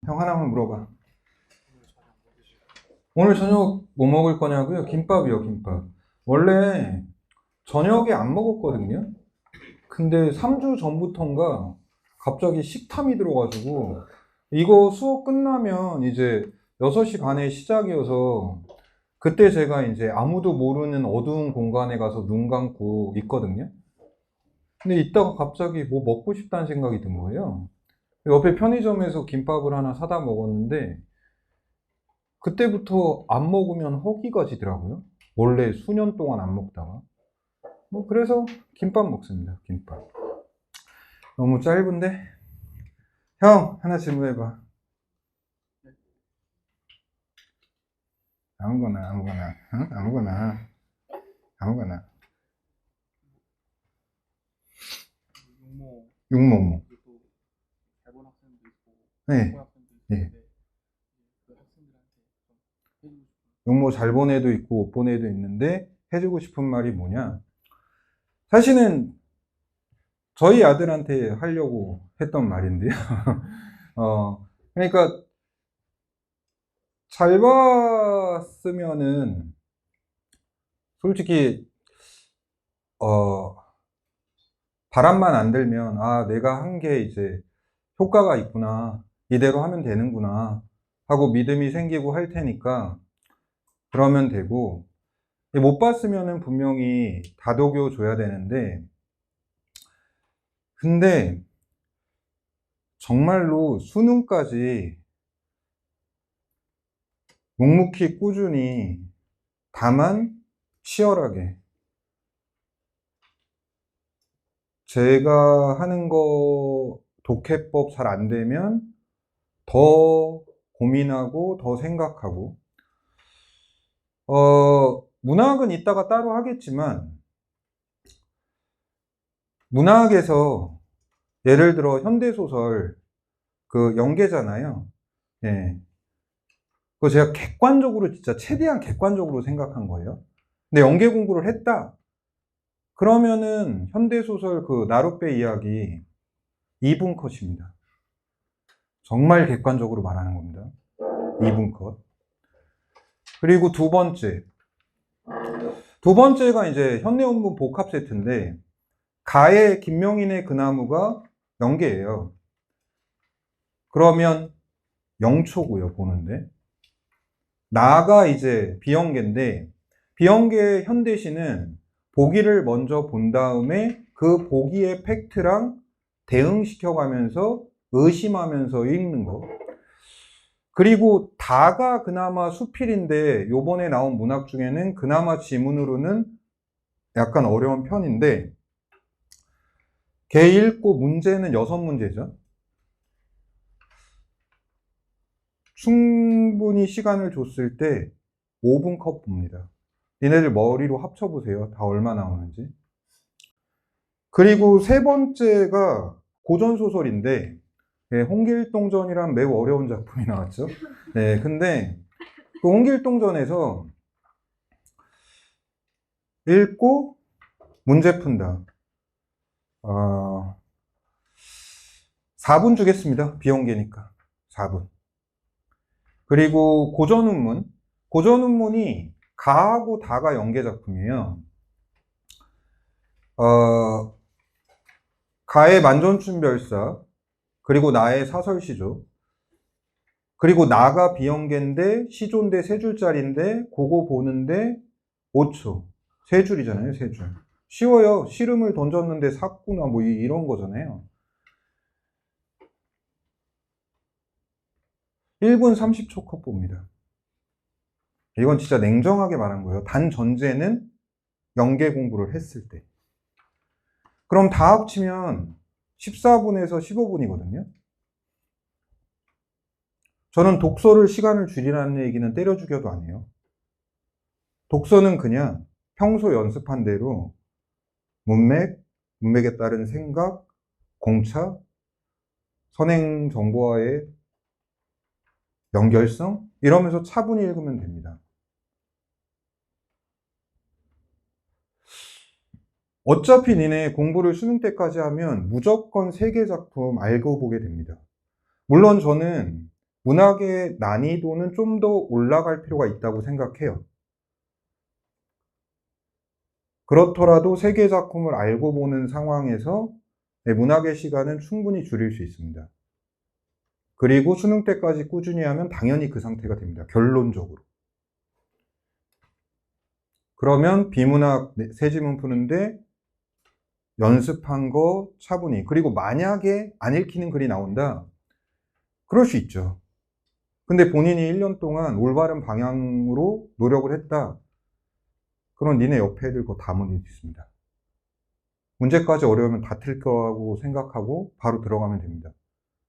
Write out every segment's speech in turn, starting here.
형 하나만 물어봐. 오늘 저녁 뭐 먹을 거냐고요? 김밥이요, 김밥. 원래 저녁에 안 먹었거든요. 근데 3주 전부턴가 갑자기 식탐이 들어가지고 이거 수업 끝나면 이제 6시 반에 시작이어서 그때 제가 이제 아무도 모르는 어두운 공간에 가서 눈 감고 있거든요. 근데 이따가 갑자기 뭐 먹고 싶다는 생각이 든 거예요. 옆에 편의점에서 김밥을 하나 사다 먹었는데 그때부터 안 먹으면 허기가 지더라고요. 원래 수년 동안 안 먹다가. 뭐 그래서 김밥 먹습니다. 김밥. 너무 짧은데? 형 하나 질문해봐. 아무거나 아무거나 응? 아무거나 아무거나. 육모 육모모. 그리고 일본 학생도 있고 네. 일본 학생도 예. 있는데 그 학생들한테 좀 해주고 싶은 육모 잘 본 애도 있고 못 본 애도 있는데 해주고 싶은 말이 뭐냐? 사실은 저희 아들한테 하려고 했던 말인데요. 그러니까 잘 봤으면은 솔직히 어, 바람만 안 들면 아 내가 한 게 이제 효과가 있구나 이대로 하면 되는구나 하고 믿음이 생기고 할 테니까 그러면 되고 못 봤으면은 분명히 다독여 줘야 되는데 근데 정말로 수능까지 묵묵히 꾸준히 다만 치열하게 제가 하는 거 독해법 잘 안 되면 더 고민하고 더 생각하고 문학은 이따가 따로 하겠지만 문학에서 예를 들어 현대소설 그 연계잖아요. 예. 그거 제가 객관적으로 진짜 최대한 객관적으로 생각한 거예요. 근데 연계 공부를 했다. 그러면은 현대소설 그 나룻배 이야기 2분 컷입니다. 정말 객관적으로 말하는 겁니다. 2분 컷. 그리고 두 번째가 이제 현대원문 복합 세트인데 가의 김명인의 그 나무가 연계예요. 그러면 0초고요, 보는데. 나가 이제 비연계인데 비연계 현대시는 보기를 먼저 본 다음에 그 보기의 팩트랑 대응시켜가면서 의심하면서 읽는 거. 그리고 다가 그나마 수필인데 요번에 나온 문학 중에는 그나마 지문으로는 약간 어려운 편인데 걔 읽고 문제는 6문제죠. 충분히 시간을 줬을 때 5분 컷 봅니다. 니네들 머리로 합쳐보세요. 다 얼마 나오는지. 그리고 세 번째가 고전소설인데 예, 홍길동전이란 매우 어려운 작품이 나왔죠. 네, 근데 그 홍길동전에서 읽고 문제 푼다. 4분 주겠습니다. 비연계니까 4분. 그리고 고전운문. 고전운문이 가하고 다가 연계 작품이에요. 가의 만전춘별사, 그리고 나의 사설시조, 그리고 나가 비연계인데 시조인데 3줄짜리인데 그거 보는데 5초. 3줄이잖아요, 3줄. 쉬워요. 씨름을 던졌는데 샀구나 뭐 이런 거잖아요. 1분 30초 컷 봅니다. 이건 진짜 냉정하게 말한 거예요. 단 전제는 연계 공부를 했을 때. 그럼 다 합치면 14분에서 15분이거든요. 저는 독서를 시간을 줄이라는 얘기는 때려 죽여도 안 해요. 독서는 그냥 평소 연습한 대로 문맥에 따른 생각, 공차, 선행 정보와의 연결성 이러면서 차분히 읽으면 됩니다. 어차피 니네 공부를 수능 때까지 하면 무조건 세계 작품 알고 보게 됩니다. 물론 저는 문학의 난이도는 좀 더 올라갈 필요가 있다고 생각해요. 그렇더라도 세계 작품을 알고 보는 상황에서 문학의 시간은 충분히 줄일 수 있습니다. 그리고 수능 때까지 꾸준히 하면 당연히 그 상태가 됩니다. 결론적으로. 그러면 비문학 세 지문 푸는데 연습한 거 차분히, 그리고 만약에 안 읽히는 글이 나온다, 그럴 수 있죠. 근데 본인이 1년 동안 올바른 방향으로 노력을 했다, 그럼 니네 옆에 애들 그거 다 못 읽습니다. 문제까지 어려우면 다 틀 거라고 생각하고 바로 들어가면 됩니다.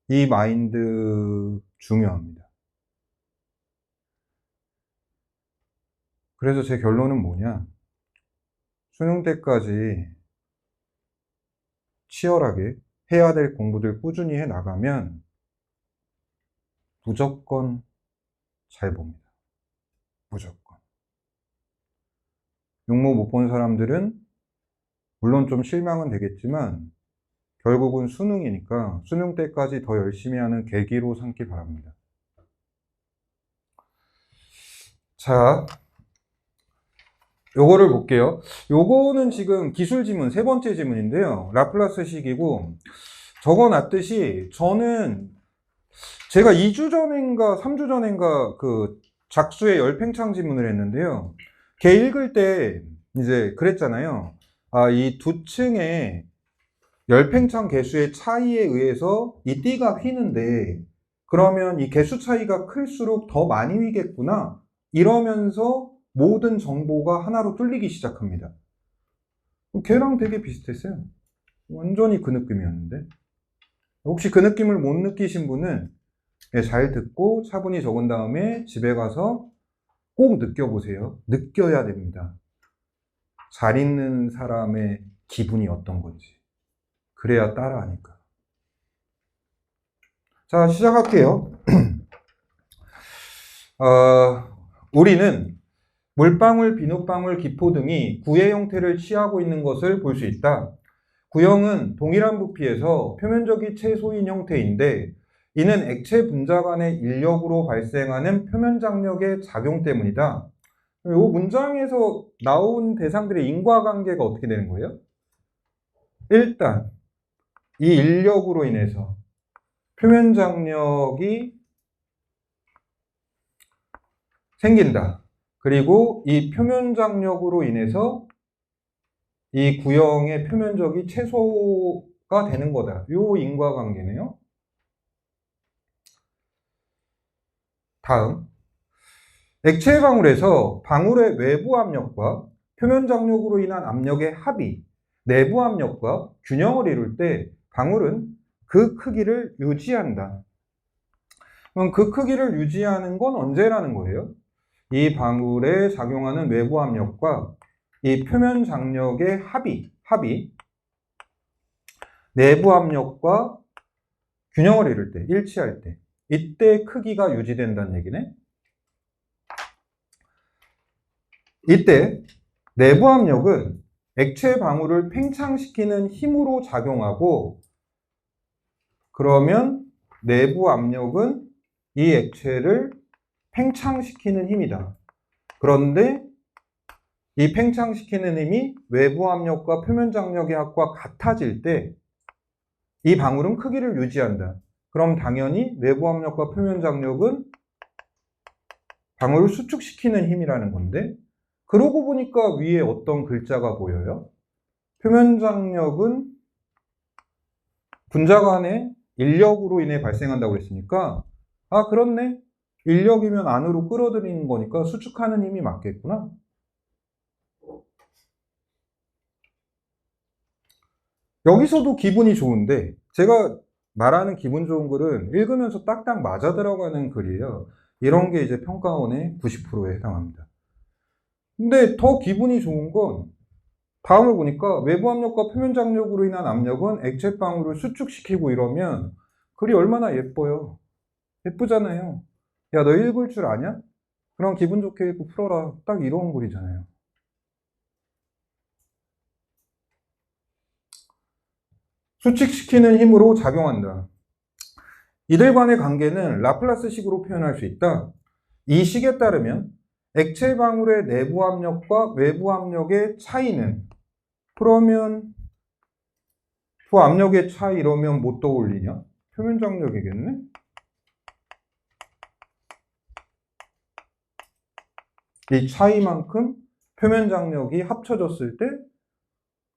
이 마인드 중요합니다. 그래서 제 결론은 뭐냐, 수능 때까지 치열하게 해야 될 공부들 꾸준히 해 나가면 무조건 잘 봅니다. 무조건. 육모 못 본 사람들은 물론 좀 실망은 되겠지만 결국은 수능이니까 수능 때까지 더 열심히 하는 계기로 삼기 바랍니다. 자, 요거를 볼게요. 요거는 지금 기술 지문 세 번째 지문인데요. 라플라스식이고, 적어놨듯이 저는 제가 2주 전인가 3주 전인가 그 작수의 열팽창 지문을 했는데요. 걔 읽을 때 이제 그랬잖아요. 아, 이 두 층의 열팽창 개수의 차이에 의해서 이 띠가 휘는데, 그러면 이 개수 차이가 클수록 더 많이 휘겠구나, 이러면서 모든 정보가 하나로 뚫리기 시작합니다. 걔랑 되게 비슷했어요. 완전히 그 느낌이었는데, 혹시 그 느낌을 못 느끼신 분은 잘 듣고 차분히 적은 다음에 집에 가서 꼭 느껴보세요. 느껴야 됩니다. 잘 읽는 사람의 기분이 어떤 건지. 그래야 따라하니까. 자, 시작할게요. 우리는 물방울, 비눗방울, 기포 등이 구의 형태를 취하고 있는 것을 볼 수 있다. 구형은 동일한 부피에서 표면적이 최소인 형태인데, 이는 액체 분자 간의 인력으로 발생하는 표면 장력의 작용 때문이다. 이 문장에서 나온 대상들의 인과관계가 어떻게 되는 거예요? 일단 이 인력으로 인해서 표면 장력이 생긴다. 그리고 이 표면 장력으로 인해서 이 구형의 표면적이 최소가 되는 거다. 요 인과관계네요. 다음, 액체 방울에서 방울의 외부 압력과 표면 장력으로 인한 압력의 합이 내부 압력과 균형을 이룰 때 방울은 그 크기를 유지한다. 그럼 그 크기를 유지하는 건 언제라는 거예요? 이 방울에 작용하는 외부 압력과 이 표면 장력의 합이 내부 압력과 균형을 이룰 때, 일치할 때, 이때 크기가 유지된다는 얘기네. 이때 내부 압력은 액체 방울을 팽창시키는 힘으로 작용하고, 그러면 내부 압력은 이 액체를 팽창시키는 힘이다. 그런데 이 팽창시키는 힘이 외부 압력과 표면 장력의 합과 같아질 때 이 방울은 크기를 유지한다. 그럼 당연히 내부 압력과 표면 장력은 방울을 수축시키는 힘이라는 건데, 그러고 보니까 위에 어떤 글자가 보여요? 표면 장력은 분자 간의 인력으로 인해 발생한다고 그랬으니까, 아, 그렇네. 인력이면 안으로 끌어들이는 거니까 수축하는 힘이 맞겠구나. 여기서도 기분이 좋은데, 제가 말하는 기분 좋은 글은 읽으면서 딱딱 맞아 들어가는 글이에요. 이런 게 이제 평가원의 90%에 해당합니다. 근데 더 기분이 좋은 건 다음을 보니까 외부 압력과 표면 장력으로 인한 압력은 액체 방울을 수축시키고, 이러면 글이 얼마나 예뻐요. 예쁘잖아요. 야, 너 읽을 줄 아냐? 그럼 기분 좋게 읽고 풀어라. 딱 이런 글이잖아요. 수축시키는 힘으로 작용한다. 이들 간의 관계는 라플라스식으로 표현할 수 있다. 이 식에 따르면 액체 방울의 내부 압력과 외부 압력의 차이는, 그러면 두 압력의 차이 이러면 뭐 떠올리냐? 표면 장력이겠네? 이 차이만큼 표면 장력이 합쳐졌을 때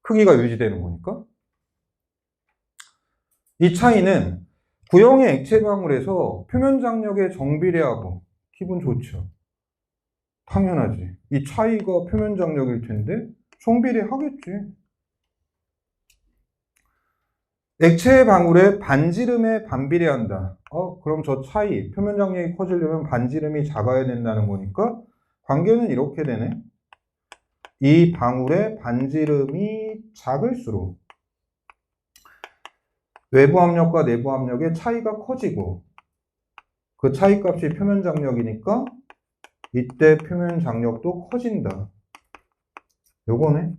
크기가 유지되는 거니까. 이 차이는 구형의 액체 방울에서 표면 장력에 정비례하고, 기분 좋죠. 당연하지. 이 차이가 표면 장력일 텐데 정비례하겠지. 액체 방울의 반지름에 반비례한다. 그럼 저 차이, 표면 장력이 커지려면 반지름이 작아야 된다는 거니까 관계는 이렇게 되네. 이 방울의 반지름이 작을수록 외부 압력과 내부 압력의 차이가 커지고, 그 차이 값이 표면 장력이니까 이때 표면 장력도 커진다. 요거네.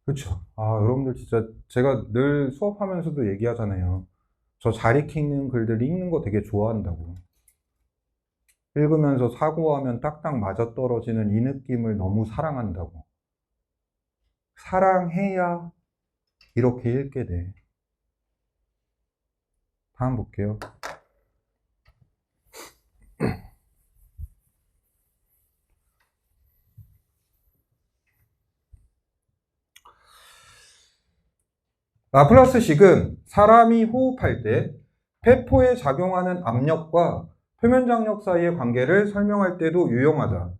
그쵸. 여러분들 진짜 제가 늘 수업하면서도 얘기하잖아요. 저 잘 읽히는 글들 읽는 거 되게 좋아한다고. 읽으면서 사고하면 딱딱 맞아떨어지는 이 느낌을 너무 사랑한다고. 사랑해야 이렇게 읽게 돼. 다음 볼게요. 라플라스식은 사람이 호흡할 때 폐포에 작용하는 압력과 표면 장력 사이의 관계를 설명할 때도 유용하다.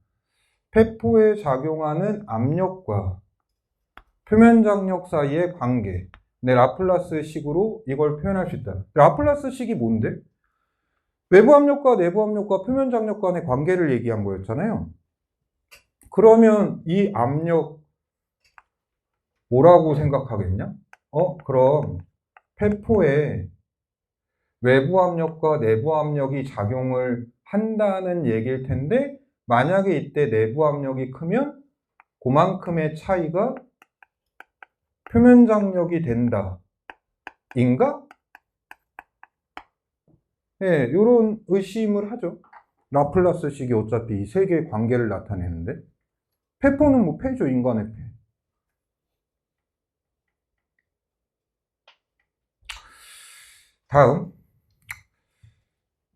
폐포에 작용하는 압력과 표면 장력 사이의 관계. 네, 라플라스식으로 이걸 표현할 수 있다. 라플라스식이 뭔데? 외부 압력과 내부 압력과 표면 장력 간의 관계를 얘기한 거였잖아요. 그러면 이 압력 뭐라고 생각하겠냐? 그럼 폐포에 외부 압력과 내부 압력이 작용을 한다는 얘기일 텐데, 만약에 이때 내부 압력이 크면 그만큼의 차이가 표면 장력이 된다. 인가? 예, 이런 의심을 하죠. 라플라스식이 어차피 이 세 개의 관계를 나타내는데, 폐포는 뭐 폐죠, 인간의 폐. 다음,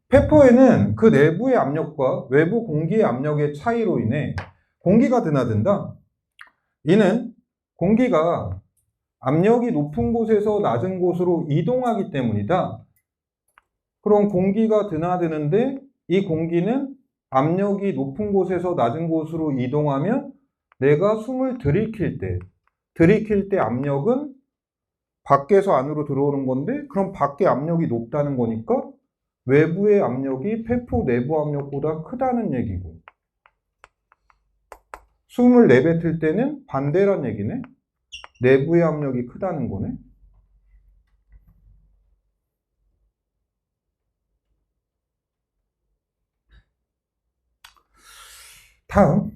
폐포에는 그 내부의 압력과 외부 공기의 압력의 차이로 인해 공기가 드나든다. 이는 공기가 압력이 높은 곳에서 낮은 곳으로 이동하기 때문이다. 그럼 공기가 드나드는데 이 공기는 압력이 높은 곳에서 낮은 곳으로 이동하면 내가 숨을 들이킬 때 압력은 밖에서 안으로 들어오는 건데, 그럼 밖에 압력이 높다는 거니까 외부의 압력이 폐포 내부 압력보다 크다는 얘기고, 숨을 내뱉을 때는 반대란 얘기네. 내부의 압력이 크다는 거네. 다음,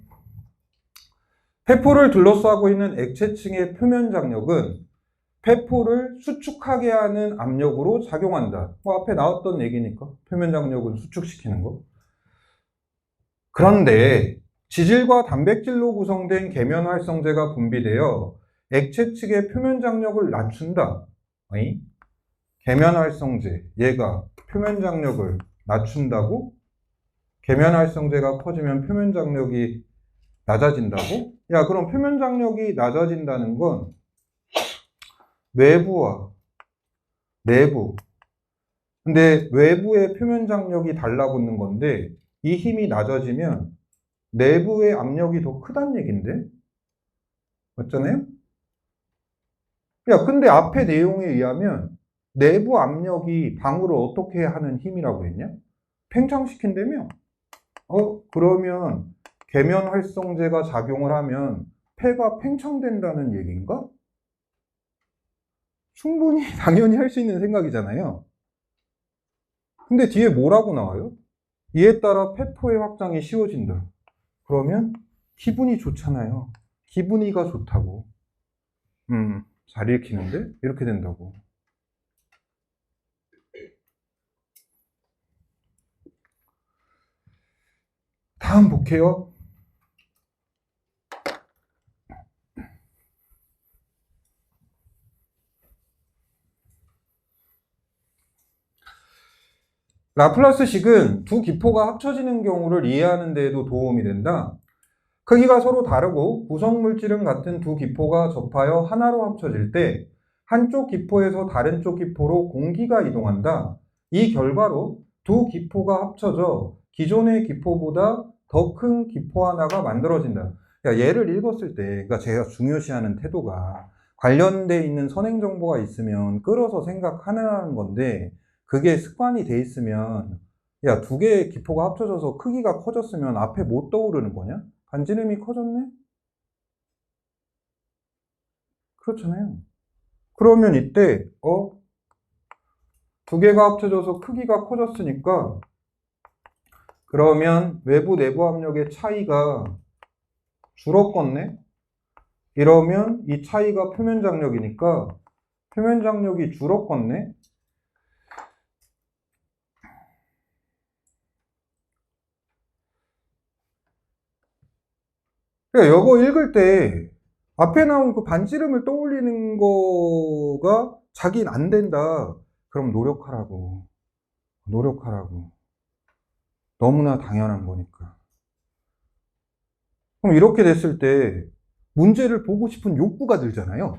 폐포를 둘러싸고 있는 액체층의 표면 장력은 폐포를 수축하게 하는 압력으로 작용한다. 앞에 나왔던 얘기니까 표면 장력은 수축시키는 거. 그런데 지질과 단백질로 구성된 계면 활성제가 분비되어 액체 측의 표면 장력을 낮춘다. 계면 활성제, 얘가 표면 장력을 낮춘다고? 계면 활성제가 커지면 표면 장력이 낮아진다고? 야, 그럼 표면 장력이 낮아진다는 건 외부와 내부. 근데 외부의 표면 장력이 달라붙는 건데, 이 힘이 낮아지면 내부의 압력이 더 크다는 얘긴데? 맞잖아요? 야, 근데 앞에 내용에 의하면 내부 압력이 방울을 어떻게 하는 힘이라고 했냐? 팽창시킨다며? 그러면 계면 활성제가 작용을 하면 폐가 팽창된다는 얘기인가? 충분히 당연히 할 수 있는 생각이잖아요. 근데 뒤에 뭐라고 나와요? 이에 따라 폐포의 확장이 쉬워진다. 그러면 기분이 좋잖아요. 기분이가 좋다고. 잘 읽히는데? 이렇게 된다고. 다음 볼게요. 라플라스식은 두 기포가 합쳐지는 경우를 이해하는 데에도 도움이 된다. 크기가 서로 다르고 구성 물질은 같은 두 기포가 접하여 하나로 합쳐질 때 한쪽 기포에서 다른 쪽 기포로 공기가 이동한다. 이 결과로 두 기포가 합쳐져 기존의 기포보다 더 큰 기포 하나가 만들어진다. 그러니까 얘를 읽었을 때, 그러니까 제가 중요시하는 태도가 관련돼 있는 선행 정보가 있으면 끌어서 생각하는 건데, 그게 습관이 돼 있으면, 야, 두 개의 기포가 합쳐져서 크기가 커졌으면 앞에 못 떠오르는 거냐? 반지름이 커졌네? 그렇잖아요. 그러면 이때, 두 개가 합쳐져서 크기가 커졌으니까, 그러면 외부 내부 압력의 차이가 줄었겠네? 이러면 이 차이가 표면 장력이니까 표면 장력이 줄었겠네? 그러니까 이거 읽을 때 앞에 나온 그 반지름을 떠올리는 거가 자긴 안 된다. 그럼 노력하라고. 노력하라고. 너무나 당연한 거니까. 그럼 이렇게 됐을 때 문제를 보고 싶은 욕구가 들잖아요.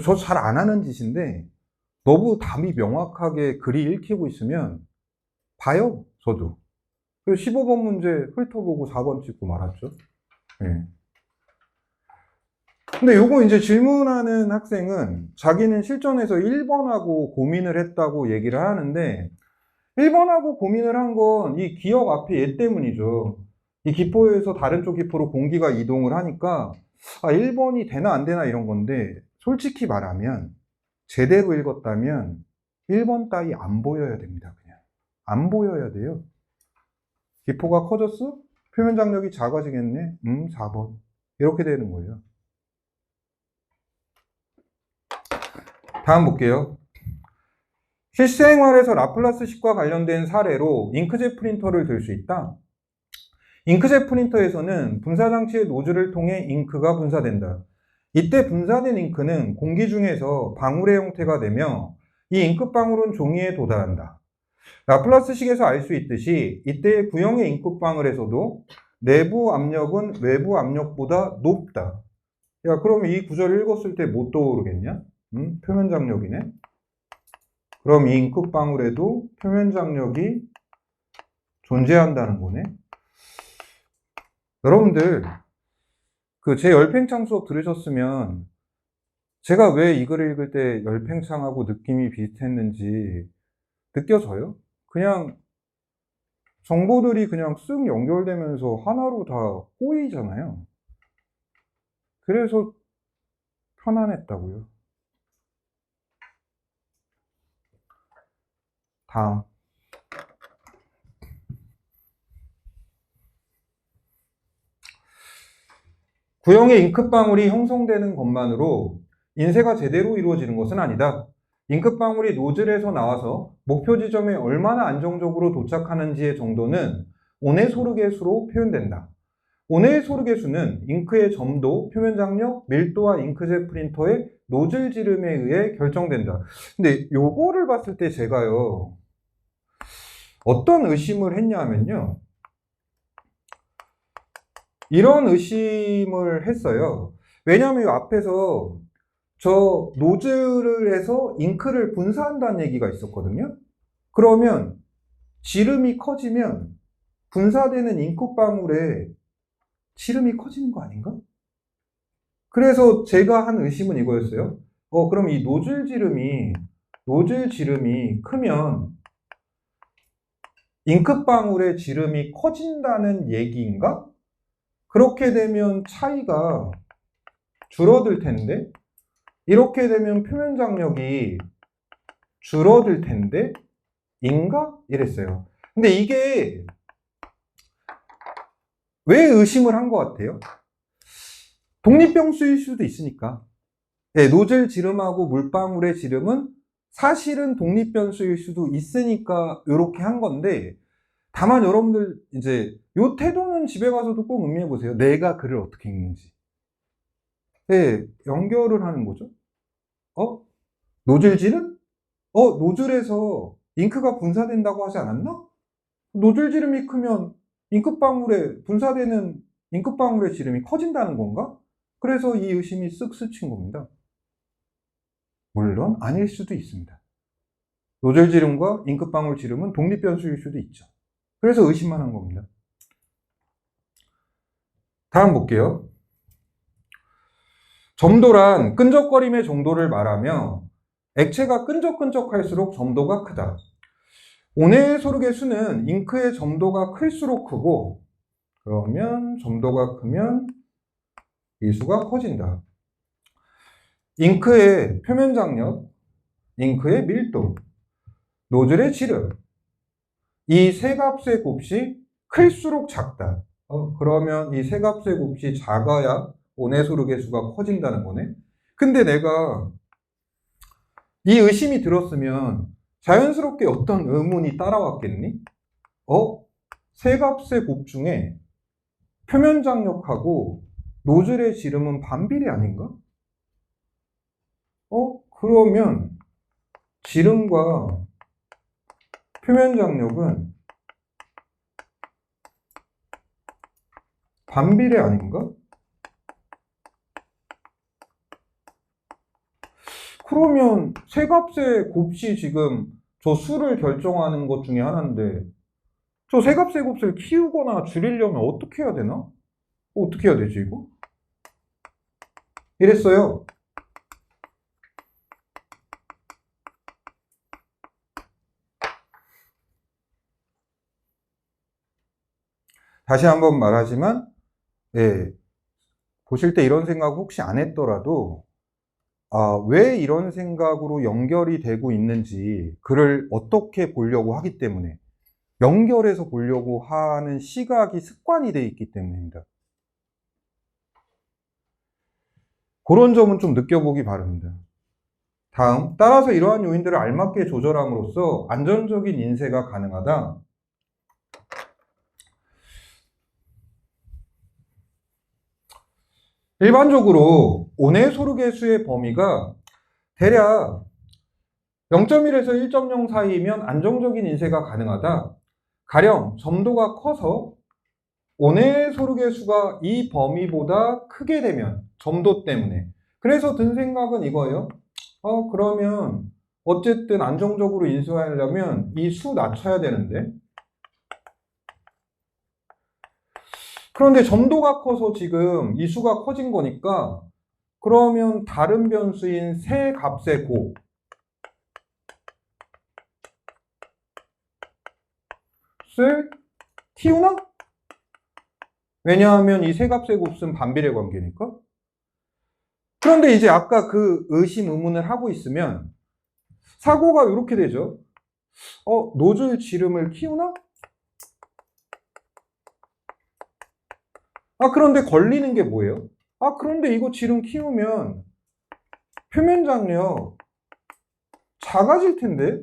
저 잘 안 하는 짓인데 너무 답이 명확하게 글이 읽히고 있으면 봐요, 저도. 15번 문제 훑어보고 4번 찍고 말았죠. 네. 근데 요거 이제 질문하는 학생은 자기는 실전에서 1번하고 고민을 했다고 얘기를 하는데 1번하고 고민을 한 건 이 기억 앞에 얘 때문이죠. 이 기포에서 다른 쪽 기포로 공기가 이동을 하니까 1번이 되나 안 되나 이런 건데 솔직히 말하면 제대로 읽었다면 1번 따위 안 보여야 됩니다. 그냥 안 보여야 돼요. 기포가 커졌어? 표면 장력이 작아지겠네? 4번. 이렇게 되는 거예요. 다음 볼게요. 실생활에서 라플라스식과 관련된 사례로 잉크젯 프린터를 들 수 있다. 잉크젯 프린터에서는 분사장치의 노즐을 통해 잉크가 분사된다. 이때 분사된 잉크는 공기 중에서 방울의 형태가 되며 이 잉크방울은 종이에 도달한다. 라플라스식에서 알 수 있듯이 이때 구형의 잉크방울에서도 내부 압력은 외부 압력보다 높다. 야, 그러면 이 구절을 읽었을 때 못 떠오르겠냐? 표면 장력이네. 그럼 이 잉크방울에도 표면 장력이 존재한다는 거네. 여러분들 그 제 열팽창 수업 들으셨으면 제가 왜 이 글을 읽을 때 열팽창하고 느낌이 비슷했는지 느껴져요? 그냥 정보들이 그냥 쓱 연결되면서 하나로 다 꼬이잖아요. 그래서 편안했다고요. 다음. 구형의 잉크방울이 형성되는 것만으로 인쇄가 제대로 이루어지는 것은 아니다. 잉크방울이 노즐에서 나와서 목표 지점에 얼마나 안정적으로 도착하는지의 정도는 오네소르게 수로 표현된다. 오네소르게 수는 잉크의 점도, 표면 장력, 밀도와 잉크젯 프린터의 노즐 지름에 의해 결정된다. 근데 요거를 봤을 때 제가요, 어떤 의심을 했냐면요. 이런 의심을 했어요. 왜냐하면 이 앞에서 저 노즐을 해서 잉크를 분사한다는 얘기가 있었거든요. 그러면 지름이 커지면 분사되는 잉크방울에 지름이 커지는 거 아닌가? 그래서 제가 한 의심은 이거였어요. 그럼 이 노즐 지름이 크면 잉크방울의 지름이 커진다는 얘기인가? 그렇게 되면 차이가 줄어들 텐데, 이렇게 되면 표면 장력이 줄어들 텐데, 인가? 이랬어요. 근데 이게 왜 의심을 한 것 같아요? 독립변수일 수도 있으니까. 네, 노즐 지름하고 물방울의 지름은 사실은 독립변수일 수도 있으니까 이렇게 한 건데, 다만 여러분들 이제 요 태도는 집에 가서도 꼭 음미해 보세요. 내가 글을 어떻게 읽는지. 네, 연결을 하는 거죠. 노즐 지름? 노즐에서 잉크가 분사된다고 하지 않았나? 노즐 지름이 크면 잉크방울에 분사되는 잉크방울의 지름이 커진다는 건가? 그래서 이 의심이 쓱 스친 겁니다. 물론 아닐 수도 있습니다. 노즐 지름과 잉크방울 지름은 독립변수일 수도 있죠. 그래서 의심만 한 겁니다. 다음 볼게요. 점도란 끈적거림의 정도를 말하며 액체가 끈적끈적할수록 점도가 크다. 온의 소르게 수는 잉크의 점도가 클수록 크고, 그러면 점도가 크면 이 수가 커진다. 잉크의 표면 장력, 잉크의 밀도, 노즐의 지름, 이 세 값의 곱이 클수록 작다. 그러면 이 세 값의 곱이 작아야 온의 소르게 수가 커진다는 거네. 근데 내가 이 의심이 들었으면 자연스럽게 어떤 의문이 따라왔겠니? 세 값의 곱 중에 표면 장력하고 노즐의 지름은 반비례 아닌가? 그러면 지름과 표면 장력은 반비례 아닌가? 그러면 세 값의 곱이 지금 저 수를 결정하는 것 중에 하나인데, 저 세 값의 곱을 키우거나 줄이려면 어떻게 해야 되나? 어떻게 해야 되지, 이거? 이랬어요. 다시 한번 말하지만, 예, 보실 때 이런 생각 혹시 안 했더라도, 왜 이런 생각으로 연결이 되고 있는지 글을 어떻게 보려고 하기 때문에, 연결해서 보려고 하는 시각이 습관이 되어 있기 때문입니다. 그런 점은 좀 느껴보기 바랍니다. 다음, 따라서 이러한 요인들을 알맞게 조절함으로써 안전적인 인쇄가 가능하다. 일반적으로 온의 소르게 수의 범위가 대략 0.1에서 1.0 사이이면 안정적인 인쇄가 가능하다. 가령 점도가 커서 온의 소르게 수가 이 범위보다 크게 되면 점도 때문에. 그래서 든 생각은 이거예요. 그러면 어쨌든 안정적으로 인쇄하려면 이 수 낮춰야 되는데. 그런데 점도가 커서 지금 이 수가 커진 거니까, 그러면 다른 변수인 세 값의 곱을 틔우나? 왜냐하면 이 세 값의 곱은 반비례 관계니까. 그런데 이제 아까 그 의심 의문을 하고 있으면 사고가 이렇게 되죠. 노즐 지름을 키우나? 그런데 걸리는 게 뭐예요? 그런데 이거 지름 키우면 표면 장력 작아질 텐데?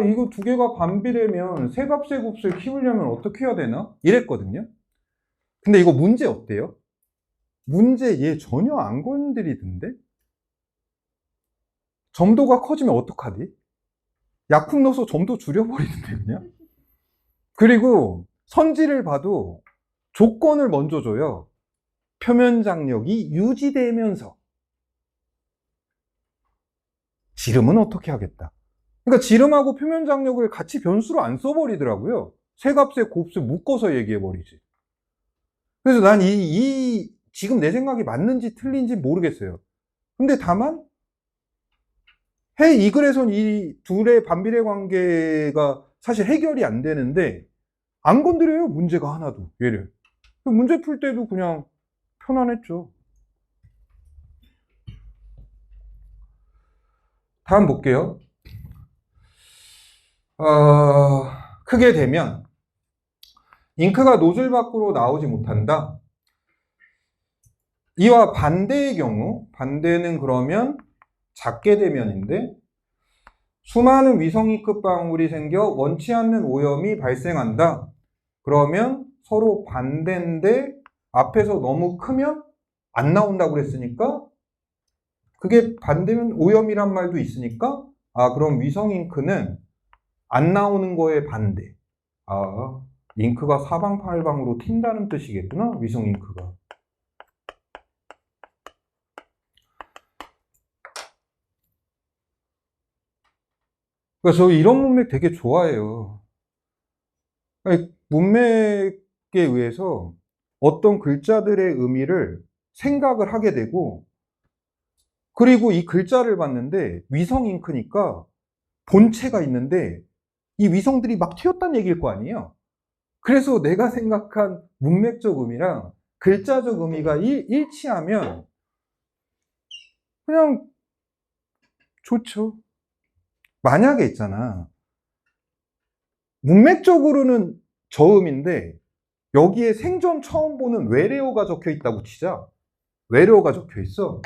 이거 두 개가 반비례면 세 값의 곱을 키우려면 어떻게 해야 되나? 이랬거든요. 근데 이거 문제 어때요? 문제 얘 전혀 안 건드리던데? 점도가 커지면 어떡하지? 약품 넣어서 점도 줄여버리는데 그냥? 그리고 선지를 봐도 조건을 먼저 줘요. 표면 장력이 유지되면서. 지름은 어떻게 하겠다? 그러니까 지름하고 표면 장력을 같이 변수로 안 써버리더라고요. 세 값의 곱수 묶어서 얘기해버리지. 그래서 난 지금 내 생각이 맞는지 틀린지 모르겠어요. 근데 다만, 이 글에선 이 둘의 반비례 관계가 사실 해결이 안 되는데, 안 건드려요, 문제가 하나도, 얘를. 문제 풀 때도 그냥 편안했죠. 다음 볼게요. 크게 되면 잉크가 노즐 밖으로 나오지 못한다. 이와 반대의 경우, 반대는 그러면 작게 되면인데, 수많은 위성 잉크 방울이 생겨 원치 않는 오염이 발생한다. 그러면 서로 반대인데 앞에서 너무 크면 안 나온다고 그랬으니까 그게 반대면 오염이란 말도 있으니까 그럼 위성 잉크는 안 나오는 거에 반대. 잉크가 사방팔방으로 튄다는 뜻이겠구나, 위성 잉크가. 그래서 저 이런 문맥 되게 좋아해요. 아니, 문맥에 의해서 어떤 글자들의 의미를 생각을 하게 되고, 그리고 이 글자를 봤는데 위성 잉크니까 본체가 있는데 이 위성들이 막 튀었다는 얘기일 거 아니에요. 그래서 내가 생각한 문맥적 의미랑 글자적 의미가 일치하면 그냥 좋죠. 만약에 있잖아, 문맥적으로는 저음인데 여기에 생전 처음 보는 외래어가 적혀 있다고 치자. 외래어가 적혀 있어.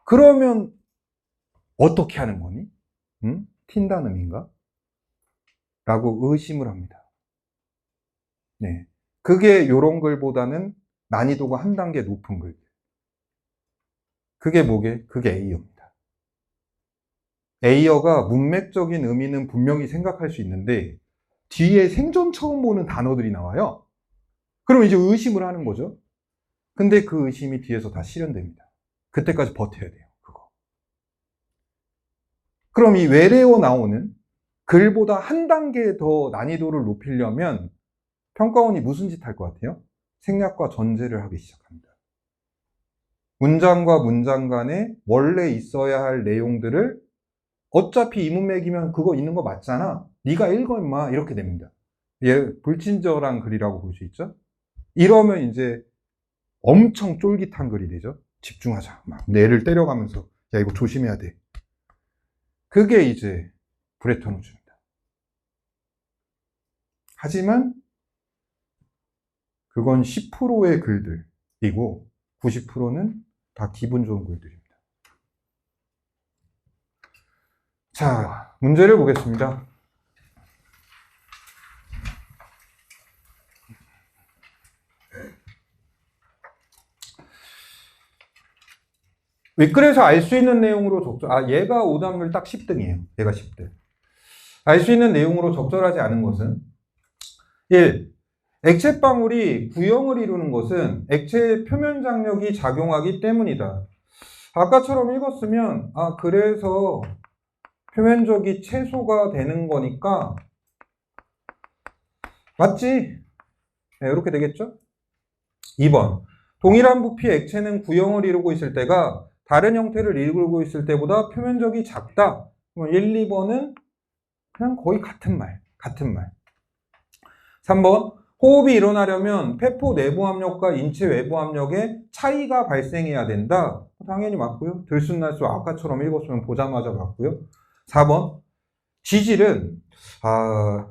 그러면 어떻게 하는 거니? 응? 튄다는 의미인가? 라고 의심을 합니다. 네. 그게 이런 글보다는 난이도가 한 단계 높은 글. 그게 뭐게? 그게 A어입니다. A어가 문맥적인 의미는 분명히 생각할 수 있는데 뒤에 생전 처음 보는 단어들이 나와요. 그럼 이제 의심을 하는 거죠. 근데 그 의심이 뒤에서 다 실현됩니다. 그때까지 버텨야 돼요, 그거. 그럼 이 외래어 나오는 글보다 한 단계 더 난이도를 높이려면 평가원이 무슨 짓 할 것 같아요? 생략과 전제를 하기 시작합니다. 문장과 문장 간에 원래 있어야 할 내용들을 어차피 이 문맥이면 그거 있는 거 맞잖아. 네가 읽어 임마. 이렇게 됩니다. 얘 불친절한 글이라고 볼 수 있죠. 이러면 이제 엄청 쫄깃한 글이 되죠. 집중하자. 막 뇌를 때려가면서 야 이거 조심해야 돼. 그게 이제 브레턴 우주입니다. 하지만 그건 10%의 글들이고 90%는 다 기분 좋은 글들입니다. 자, 문제를 보겠습니다. 윗글에서 알 수 있는 내용으로 얘가 오답률 딱 10등이에요. 얘가 10등. 알 수 있는 내용으로 적절하지 않은 것은 1. 액체방울이 구형을 이루는 것은 액체의 표면 장력이 작용하기 때문이다. 아까처럼 읽었으면 그래서 표면적이 최소가 되는 거니까 맞지? 네, 이렇게 되겠죠? 2번. 동일한 부피의 액체는 구형을 이루고 있을 때가 다른 형태를 이루고 있을 때보다 표면적이 작다. 1, 2번은 그냥 거의 같은 말. 3번. 호흡이 일어나려면 폐포 내부 압력과 인체 외부 압력에 차이가 발생해야 된다. 당연히 맞고요. 들쑥날쑥 아까처럼 읽었으면 보자마자 맞고요. 4번. 지질은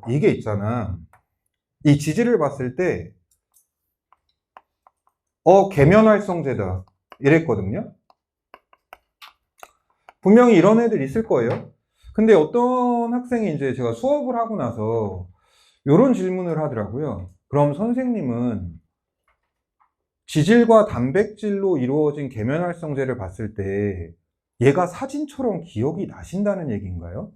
이게 있잖아. 이 지질을 봤을 때 계면활성제다 이랬거든요. 분명히 이런 애들 있을 거예요. 근데 어떤 학생이 이제 제가 수업을 하고 나서 이런 질문을 하더라고요. 그럼 선생님은 지질과 단백질로 이루어진 계면활성제를 봤을 때 얘가 사진처럼 기억이 나신다는 얘기인가요?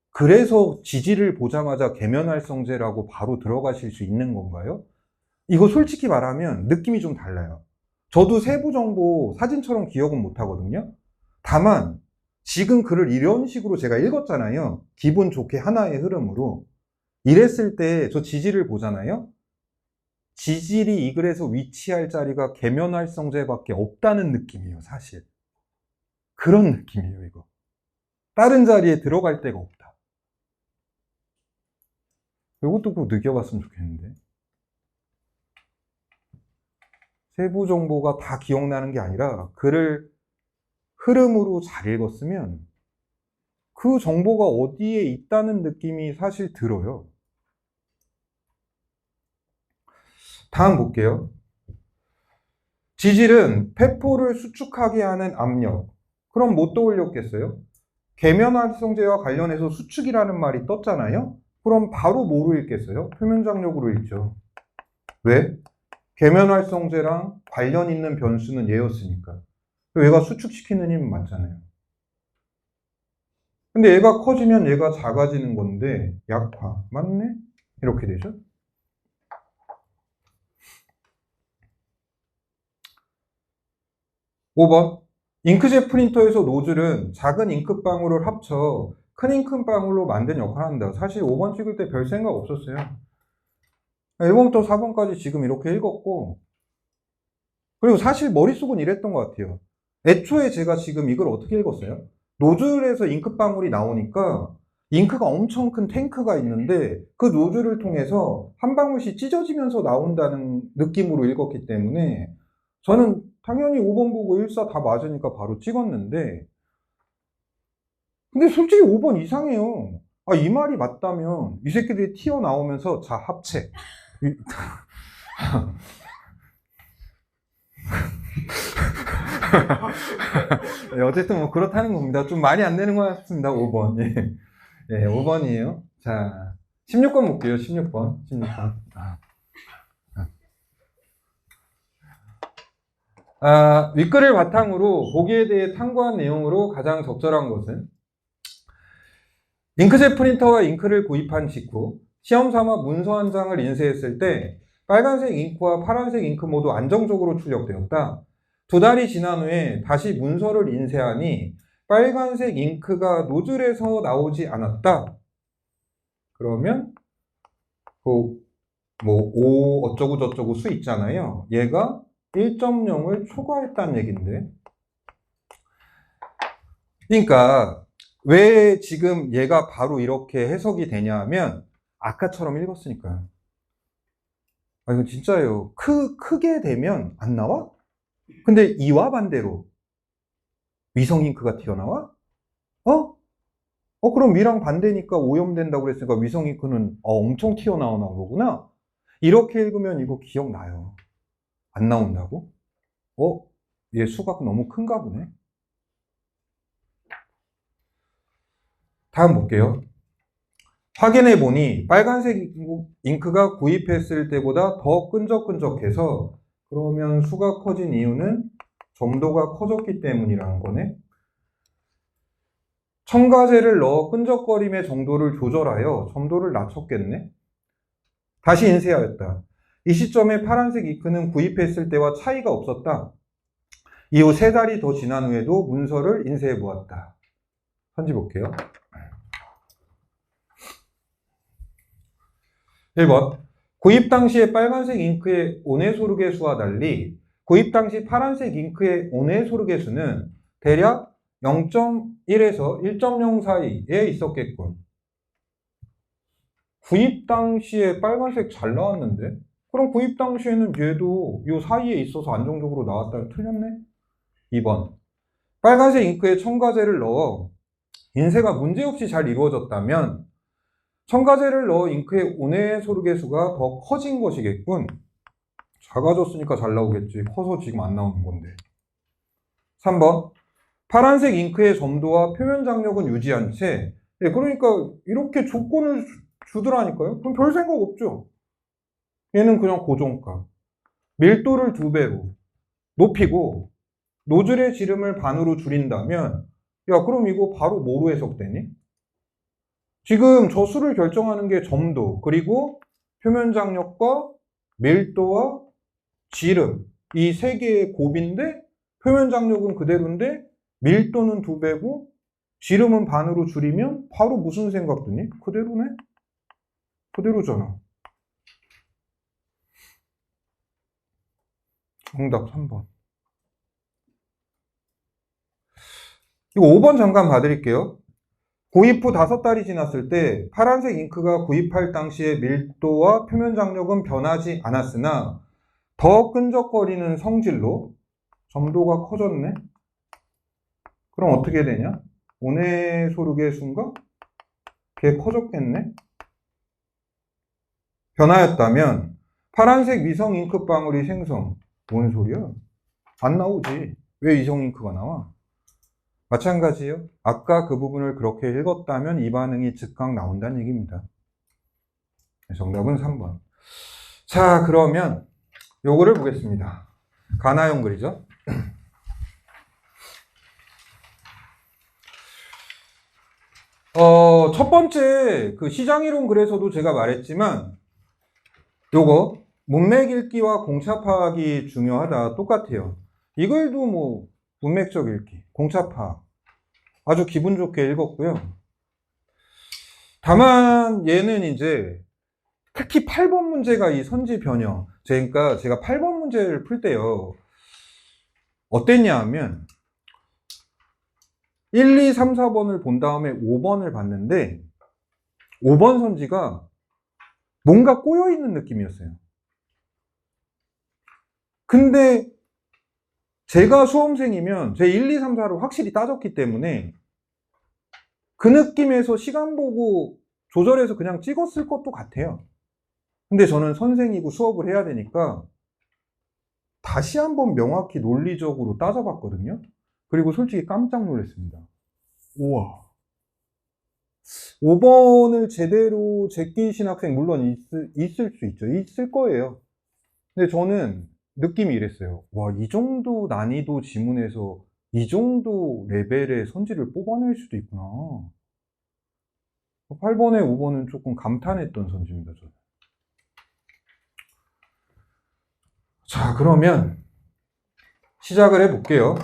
그래서 지질을 보자마자 계면활성제라고 바로 들어가실 수 있는 건가요? 이거 솔직히 말하면 느낌이 좀 달라요. 저도 세부 정보 사진처럼 기억은 못 하거든요. 다만 지금 글을 이런 식으로 제가 읽었잖아요. 기분 좋게 하나의 흐름으로. 이랬을 때 저 지질을 보잖아요. 지질이 이 글에서 위치할 자리가 계면활성제밖에 없다는 느낌이에요, 사실. 그런 느낌이에요, 이거. 다른 자리에 들어갈 데가 없다. 이것도 꼭 느껴봤으면 좋겠는데. 세부 정보가 다 기억나는 게 아니라 글을 흐름으로 잘 읽었으면 그 정보가 어디에 있다는 느낌이 사실 들어요. 다음 볼게요. 지질은 폐포를 수축하게 하는 압력. 그럼 뭐 떠올렸겠어요? 계면활성제와 관련해서 수축이라는 말이 떴잖아요? 그럼 바로 뭐로 읽겠어요? 표면장력으로 읽죠. 왜? 계면활성제랑 관련 있는 변수는 얘였으니까. 얘가 수축시키는 힘은 맞잖아요. 근데 얘가 커지면 얘가 작아지는 건데 약화. 맞네? 이렇게 되죠. 5번. 잉크젯 프린터에서 노즐은 작은 잉크방울을 합쳐 큰 잉크방울로 만든 역할을 한다. 사실 5번 찍을 때 별 생각 없었어요. 1번부터 4번까지 지금 이렇게 읽었고, 그리고 사실 머릿속은 이랬던 것 같아요. 애초에 제가 지금 이걸 어떻게 읽었어요? 노즐에서 잉크방울이 나오니까 잉크가 엄청 큰 탱크가 있는데 그 노즐을 통해서 한 방울씩 찢어지면서 나온다는 느낌으로 읽었기 때문에 저는 당연히 5번 보고 1, 4 다 맞으니까 바로 찍었는데, 근데 솔직히 5번 이상해요. 아, 이 말이 맞다면 이 새끼들이 튀어나오면서 자, 합체. 네, 어쨌든 뭐 그렇다는 겁니다. 좀 말이 안 되는 것 같습니다. 5번. 예. 예, 5번이에요. 자, 16번 볼게요. 16번. 16번. 윗글을 바탕으로 보기에 대해 탐구한 내용으로 가장 적절한 것은 잉크젯 프린터와 잉크를 구입한 직후 시험 삼아 문서 한 장을 인쇄했을 때 빨간색 잉크와 파란색 잉크 모두 안정적으로 출력되었다. 2달이 지난 후에 다시 문서를 인쇄하니 빨간색 잉크가 노즐에서 나오지 않았다. 그러면 뭐 O 어쩌고 저쩌고 수 있잖아요. 얘가 1.0을 초과했다는 얘긴데. 그러니까 왜 지금 얘가 바로 이렇게 해석이 되냐 하면 아까처럼 읽었으니까요. 아, 이거 진짜예요. 크게 되면 안 나와? 근데 이와 반대로 위성 잉크가 튀어나와? 그럼 위랑 반대니까 오염된다고 그랬으니까 위성 잉크는 엄청 튀어나오나 보구나. 이렇게 읽으면 이거 기억나요. 안 나온다고? 얘 수가 너무 큰가 보네. 다음 볼게요. 확인해 보니 빨간색 잉크가 구입했을 때보다 더 끈적끈적해서, 그러면 수가 커진 이유는 점도가 커졌기 때문이라는 거네. 첨가제를 넣어 끈적거림의 정도를 조절하여 점도를 낮췄겠네. 다시 인쇄하였다. 이 시점에 파란색 잉크는 구입했을 때와 차이가 없었다. 이후 3달이 더 지난 후에도 문서를 인쇄해 보았다. 편지 볼게요. 1번. 구입 당시의 빨간색 잉크의 온해소르게 수와 달리 구입 당시 파란색 잉크의 온해소르게 수는 대략 0.1에서 1.0 사이에 있었겠군. 구입 당시에 빨간색 잘 나왔는데? 그럼 구입 당시에는 얘도 이 사이에 있어서 안정적으로 나왔다. 틀렸네? 2번. 빨간색 잉크에 첨가제를 넣어 인쇄가 문제없이 잘 이루어졌다면 첨가제를 넣어 잉크의 온해소르게수가 더 커진 것이겠군. 작아졌으니까 잘 나오겠지. 커서 지금 안 나오는 건데. 3번. 파란색 잉크의 점도와 표면 장력은 유지한 채, 그러니까 이렇게 조건을 주더라니까요. 그럼 별 생각 없죠. 얘는 그냥 고정값. 밀도를 2배로 높이고 노즐의 지름을 반으로 줄인다면, 야, 그럼 이거 바로 뭐로 해석되니? 지금 저 수를 결정하는 게 점도, 그리고 표면 장력과 밀도와 지름, 이 3개의 곱인데 표면 장력은 그대로인데 밀도는 2배고 지름은 반으로 줄이면 바로 무슨 생각 드니? 그대로네? 그대로잖아. 정답 3번. 이거 5번 잠깐 봐드릴게요. 구입 후 5달이 지났을 때 파란색 잉크가 구입할 당시의 밀도와 표면 장력은 변하지 않았으나 더 끈적거리는 성질로 점도가 커졌네? 그럼 어떻게 되냐? 온해소르게 수인가? 걔 커졌겠네? 변하였다면 파란색 위성 잉크 방울이 생성. 뭔 소리야? 안 나오지. 왜 위성 잉크가 나와? 마찬가지예요. 아까 그 부분을 그렇게 읽었다면 이 반응이 즉각 나온다는 얘기입니다. 정답은 3번. 자, 그러면 요거를 보겠습니다. 가나형 글이죠. 첫 번째 그 시장이론 글에서도 제가 말했지만 요거 문맥 읽기와 공차 파악이 중요하다. 똑같아요. 이 글도 뭐 문맥적 읽기, 공차 파악 아주 기분 좋게 읽었고요. 다만 얘는 이제 특히 8번 문제가 이 선지 변형. 그러니까 제가 8번 문제를 풀 때요. 어땠냐 하면 1, 2, 3, 4번을 본 다음에 5번을 봤는데 5번 선지가 뭔가 꼬여있는 느낌이었어요. 근데 제가 수험생이면 제 1, 2, 3, 4를 확실히 따졌기 때문에 그 느낌에서 시간 보고 조절해서 그냥 찍었을 것도 같아요. 근데 저는 선생이고 수업을 해야 되니까 다시 한번 명확히 논리적으로 따져봤거든요. 그리고 솔직히 깜짝 놀랐습니다. 우와. 5번을 제대로 제끼신 학생 물론 있을 수 있죠. 있을 거예요. 근데 저는 느낌이 이랬어요. 와, 이 정도 난이도 지문에서 이 정도 레벨의 선지를 뽑아낼 수도 있구나. 8번에 5번은 조금 감탄했던 선지입니다, 저는. 자, 그러면 시작을 해볼게요.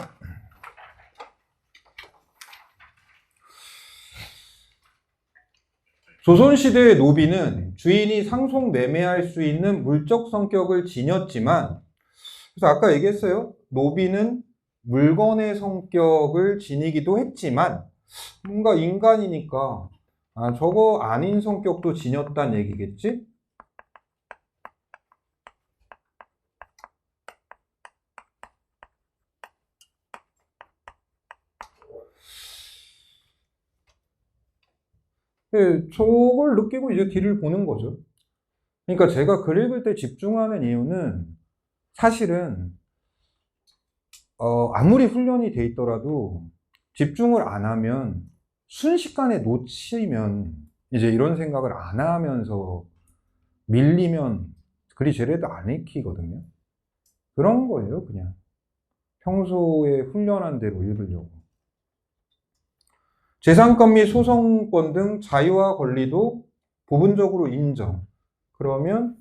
조선시대의 노비는 주인이 상속 매매할 수 있는 물적 성격을 지녔지만, 그래서 아까 얘기했어요. 노비는 물건의 성격을 지니기도 했지만, 뭔가 인간이니까, 저거 아닌 성격도 지녔단 얘기겠지? 네, 저걸 느끼고 이제 뒤를 보는 거죠. 그러니까 제가 글 읽을 때 집중하는 이유는 사실은 아무리 훈련이 돼 있더라도 집중을 안 하면 순식간에 놓치면 이제 이런 생각을 안 하면서 밀리면 글이 제대로 안 읽히거든요. 그런 거예요, 그냥. 평소에 훈련한 대로 읽으려고. 재산권 및 소송권 등 자유와 권리도 부분적으로 인정. 그러면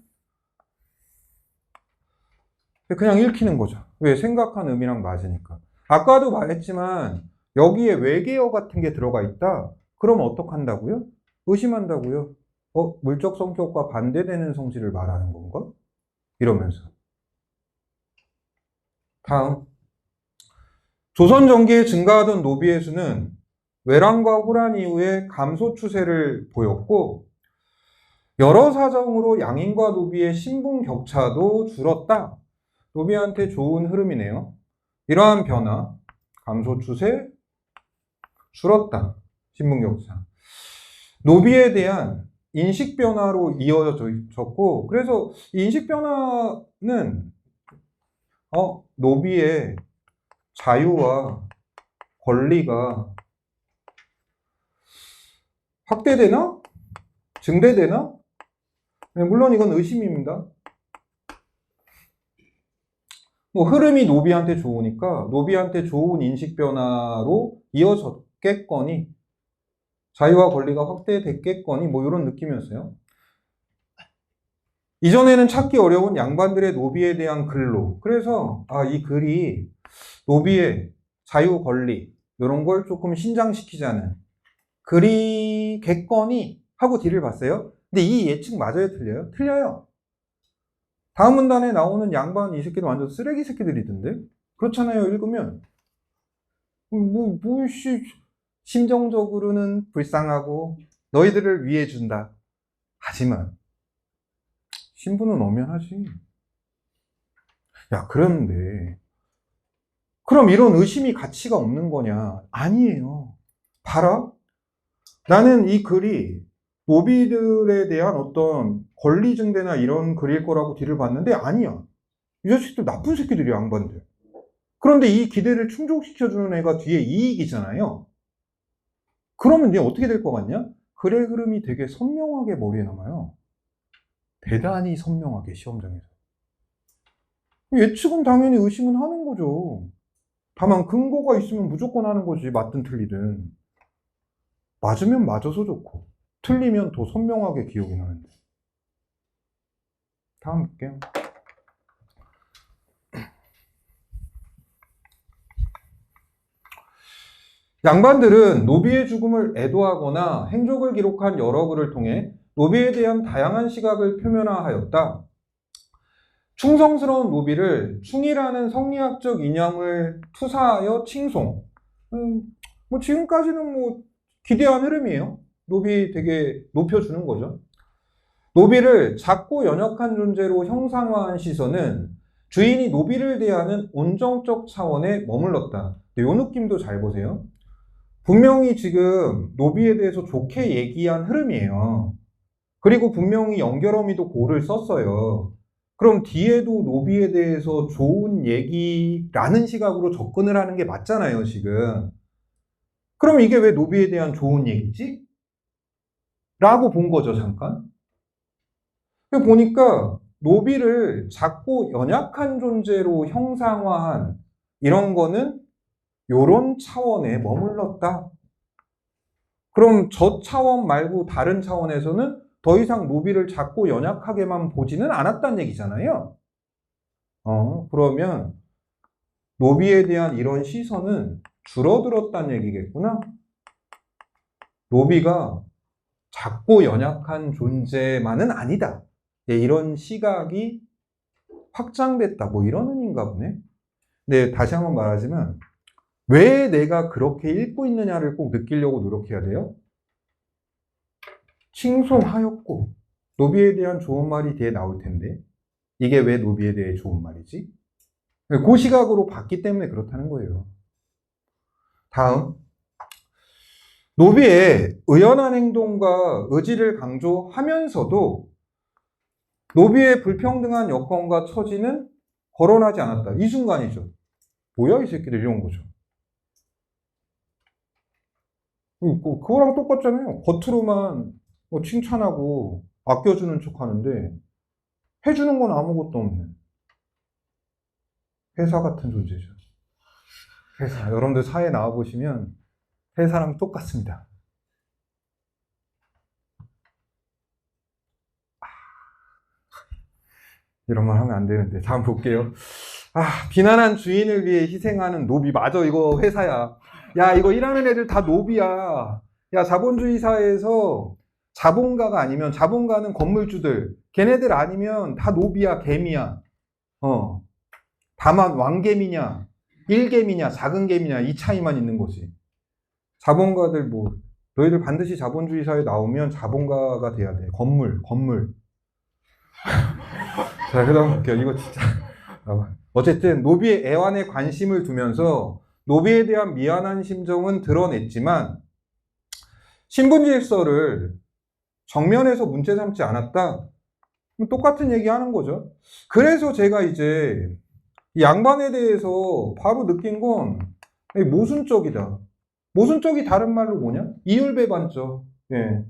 그냥 읽히는 거죠. 왜? 생각한 의미랑 맞으니까. 아까도 말했지만 여기에 외계어 같은 게 들어가 있다. 그러면 어떡한다고요? 의심한다고요. 물적 성격과 반대되는 성질을 말하는 건가? 이러면서. 다음. 조선 전기에 증가하던 노비의 수는 외란과 호란 이후에 감소 추세를 보였고 여러 사정으로 양인과 노비의 신분 격차도 줄었다. 노비한테 좋은 흐름이네요. 이러한 변화, 감소 추세, 줄었다. 신분 격차. 노비에 대한 인식 변화로 이어졌고, 그래서 이 인식 변화는 노비의 자유와 권리가 확대되나? 증대되나? 네, 물론 이건 의심입니다. 뭐 흐름이 노비한테 좋으니까 노비한테 좋은 인식 변화로 이어졌겠거니 자유와 권리가 확대됐겠거니 뭐 이런 느낌이었어요. 이전에는 찾기 어려운 양반들의 노비에 대한 글로 그래서 이 글이 노비의 자유 권리 이런 걸 조금 신장시키자는 글이겠거니 하고 뒤를 봤어요. 근데 이 예측 맞아요, 틀려요? 틀려요. 다음 문단에 나오는 양반 이 새끼들 완전 쓰레기 새끼들이던데? 그렇잖아요, 읽으면. 심정적으로는 불쌍하고 너희들을 위해 준다. 하지만 신분은 엄연하지. 야, 그런데 그럼 이런 의심이 가치가 없는 거냐? 아니에요. 봐라. 나는 이 글이 노비들에 대한 어떤 권리 증대나 이런 글일 거라고 뒤를 봤는데 아니야. 이 자식들 나쁜 새끼들이야, 양반들. 그런데 이 기대를 충족시켜주는 애가 뒤에 이익이잖아요. 그러면 얘 어떻게 될 것 같냐? 글의 흐름이 되게 선명하게 머리에 남아요. 대단히 선명하게 시험장에서. 예측은 당연히 의심은 하는 거죠. 다만 근거가 있으면 무조건 하는 거지, 맞든 틀리든. 맞으면 맞아서 좋고 틀리면 더 선명하게 기억이 나는데. 다음 볼게요. 양반들은 노비의 죽음을 애도하거나 행적을 기록한 여러 글을 통해 노비에 대한 다양한 시각을 표면화하였다. 충성스러운 노비를 충이라는 성리학적 이념을 투사하여 칭송. 뭐 지금까지는 뭐 기대한 흐름이에요. 노비 되게 높여주는 거죠. 노비를 작고 연약한 존재로 형상화한 시선은 주인이 노비를 대하는 온정적 차원에 머물렀다. 이 느낌도 잘 보세요. 분명히 지금 노비에 대해서 좋게 얘기한 흐름이에요. 그리고 분명히 연결어미도 고를 썼어요. 그럼 뒤에도 노비에 대해서 좋은 얘기라는 시각으로 접근을 하는 게 맞잖아요, 지금. 그럼 이게 왜 노비에 대한 좋은 얘기지? 라고 본 거죠, 잠깐. 보니까 노비를 작고 연약한 존재로 형상화한 이런 거는 요런 차원에 머물렀다. 그럼 저 차원 말고 다른 차원에서는 더 이상 노비를 작고 연약하게만 보지는 않았다는 얘기잖아요. 그러면 노비에 대한 이런 시선은 줄어들었다는 얘기겠구나. 노비가 작고 연약한 존재만은 아니다. 예, 이런 시각이 확장됐다. 뭐 이런 의미인가 보네. 근데 다시 한번 말하지만 왜 내가 그렇게 읽고 있느냐를 꼭 느끼려고 노력해야 돼요. 칭송하였고 노비에 대한 좋은 말이 뒤에 나올 텐데 이게 왜 노비에 대해 좋은 말이지? 그 시각으로 봤기 때문에 그렇다는 거예요. 다음, 노비의 의연한 행동과 의지를 강조하면서도 노비의 불평등한 여건과 처지는 거론하지 않았다. 이 순간이죠. 뭐야 이 새끼들 이런 거죠. 그거랑 똑같잖아요. 겉으로만 뭐 칭찬하고 아껴주는 척 하는데 해주는 건 아무것도 없는 회사 같은 존재죠. 회사. 여러분들 사회에 나와보시면 회사랑 똑같습니다. 이런 말 하면 안 되는데. 다음 볼게요. 비난한 주인을 위해 희생하는 노비. 맞아, 이거 회사야. 야, 이거 일하는 애들 다 노비야. 야, 자본주의 사회에서 자본가가 아니면, 자본가는 건물주들. 걔네들 아니면 다 노비야, 개미야. 다만 왕개미냐, 일개미냐, 작은 개미냐, 이 차이만 있는 거지. 자본가들 뭐, 너희들 반드시 자본주의 사회에 나오면 자본가가 돼야 돼. 건물. 자, 그 다음 볼게요. 이거 진짜. 어쨌든, 노비의 애완에 관심을 두면서 노비에 대한 미안한 심정은 드러냈지만, 신분질서를 정면에서 문제 삼지 않았다? 똑같은 얘기 하는 거죠. 그래서 제가 이제 이 양반에 대해서 바로 느낀 건 모순적이다. 모순적이 다른 말로 뭐냐? 이율배반적. 예.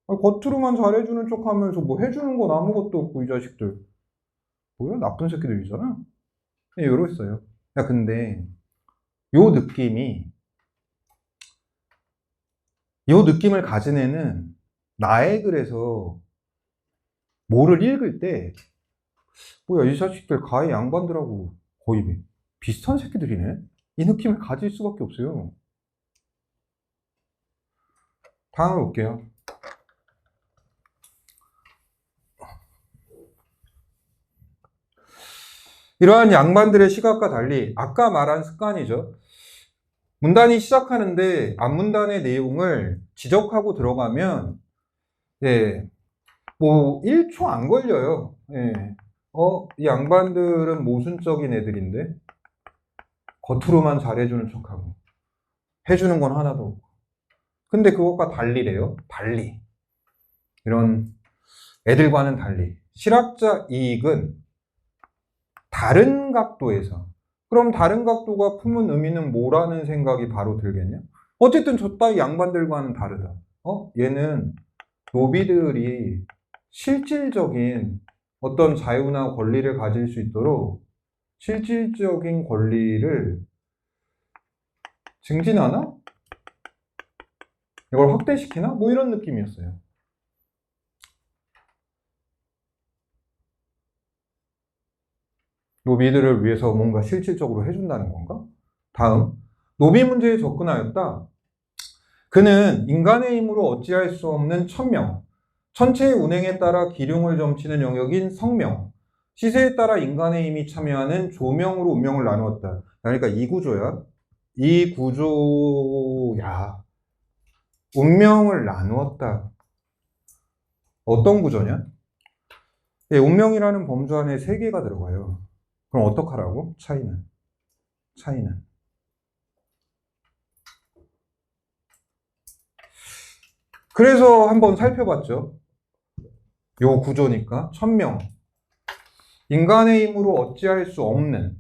겉으로만 잘해주는 척 하면서 뭐 해주는 건 아무것도 없고, 이 자식들. 뭐야? 나쁜 새끼들이잖아? 예, 이랬어요. 야, 근데, 요 느낌을 가진 애는 나의 글에서 뭐를 읽을 때, 뭐야, 이 자식들 가해 양반들하고 거의 비슷한 새끼들이네? 이 느낌을 가질 수밖에 없어요. 다음으로 볼게요. 이러한 양반들의 시각과 달리 아까 말한 습관이죠. 문단이 시작하는데 앞문단의 내용을 지적하고 들어가면 뭐 1초 안 걸려요. 이 양반들은 모순적인 애들인데 겉으로만 잘해주는 척하고 해주는 건 하나도 없고 근데 그것과 달리래요. 달리. 이런 애들과는 달리. 실학자 이익은 다른 각도에서. 그럼 다른 각도가 품은 의미는 뭐라는 생각이 바로 들겠냐? 어쨌든 저 따위 양반들과는 다르다. 얘는 노비들이 실질적인 어떤 자유나 권리를 가질 수 있도록 실질적인 권리를 증진하나? 이걸 확대시키나? 뭐 이런 느낌이었어요. 노비들을 위해서 뭔가 실질적으로 해준다는 건가? 다음, 노비 문제에 접근하였다. 그는 인간의 힘으로 어찌할 수 없는 천명, 천체의 운행에 따라 기륭을 점치는 영역인 성명, 시세에 따라 인간의 힘이 참여하는 조명으로 운명을 나누었다. 그러니까 이 구조야. 이 구조야. 운명을 나누었다. 어떤 구조냐? 예, 운명이라는 범주 안에 세 개가 들어가요. 그럼 어떡하라고? 차이는. 그래서 한번 살펴봤죠. 요 구조니까. 천명. 인간의 힘으로 어찌할 수 없는.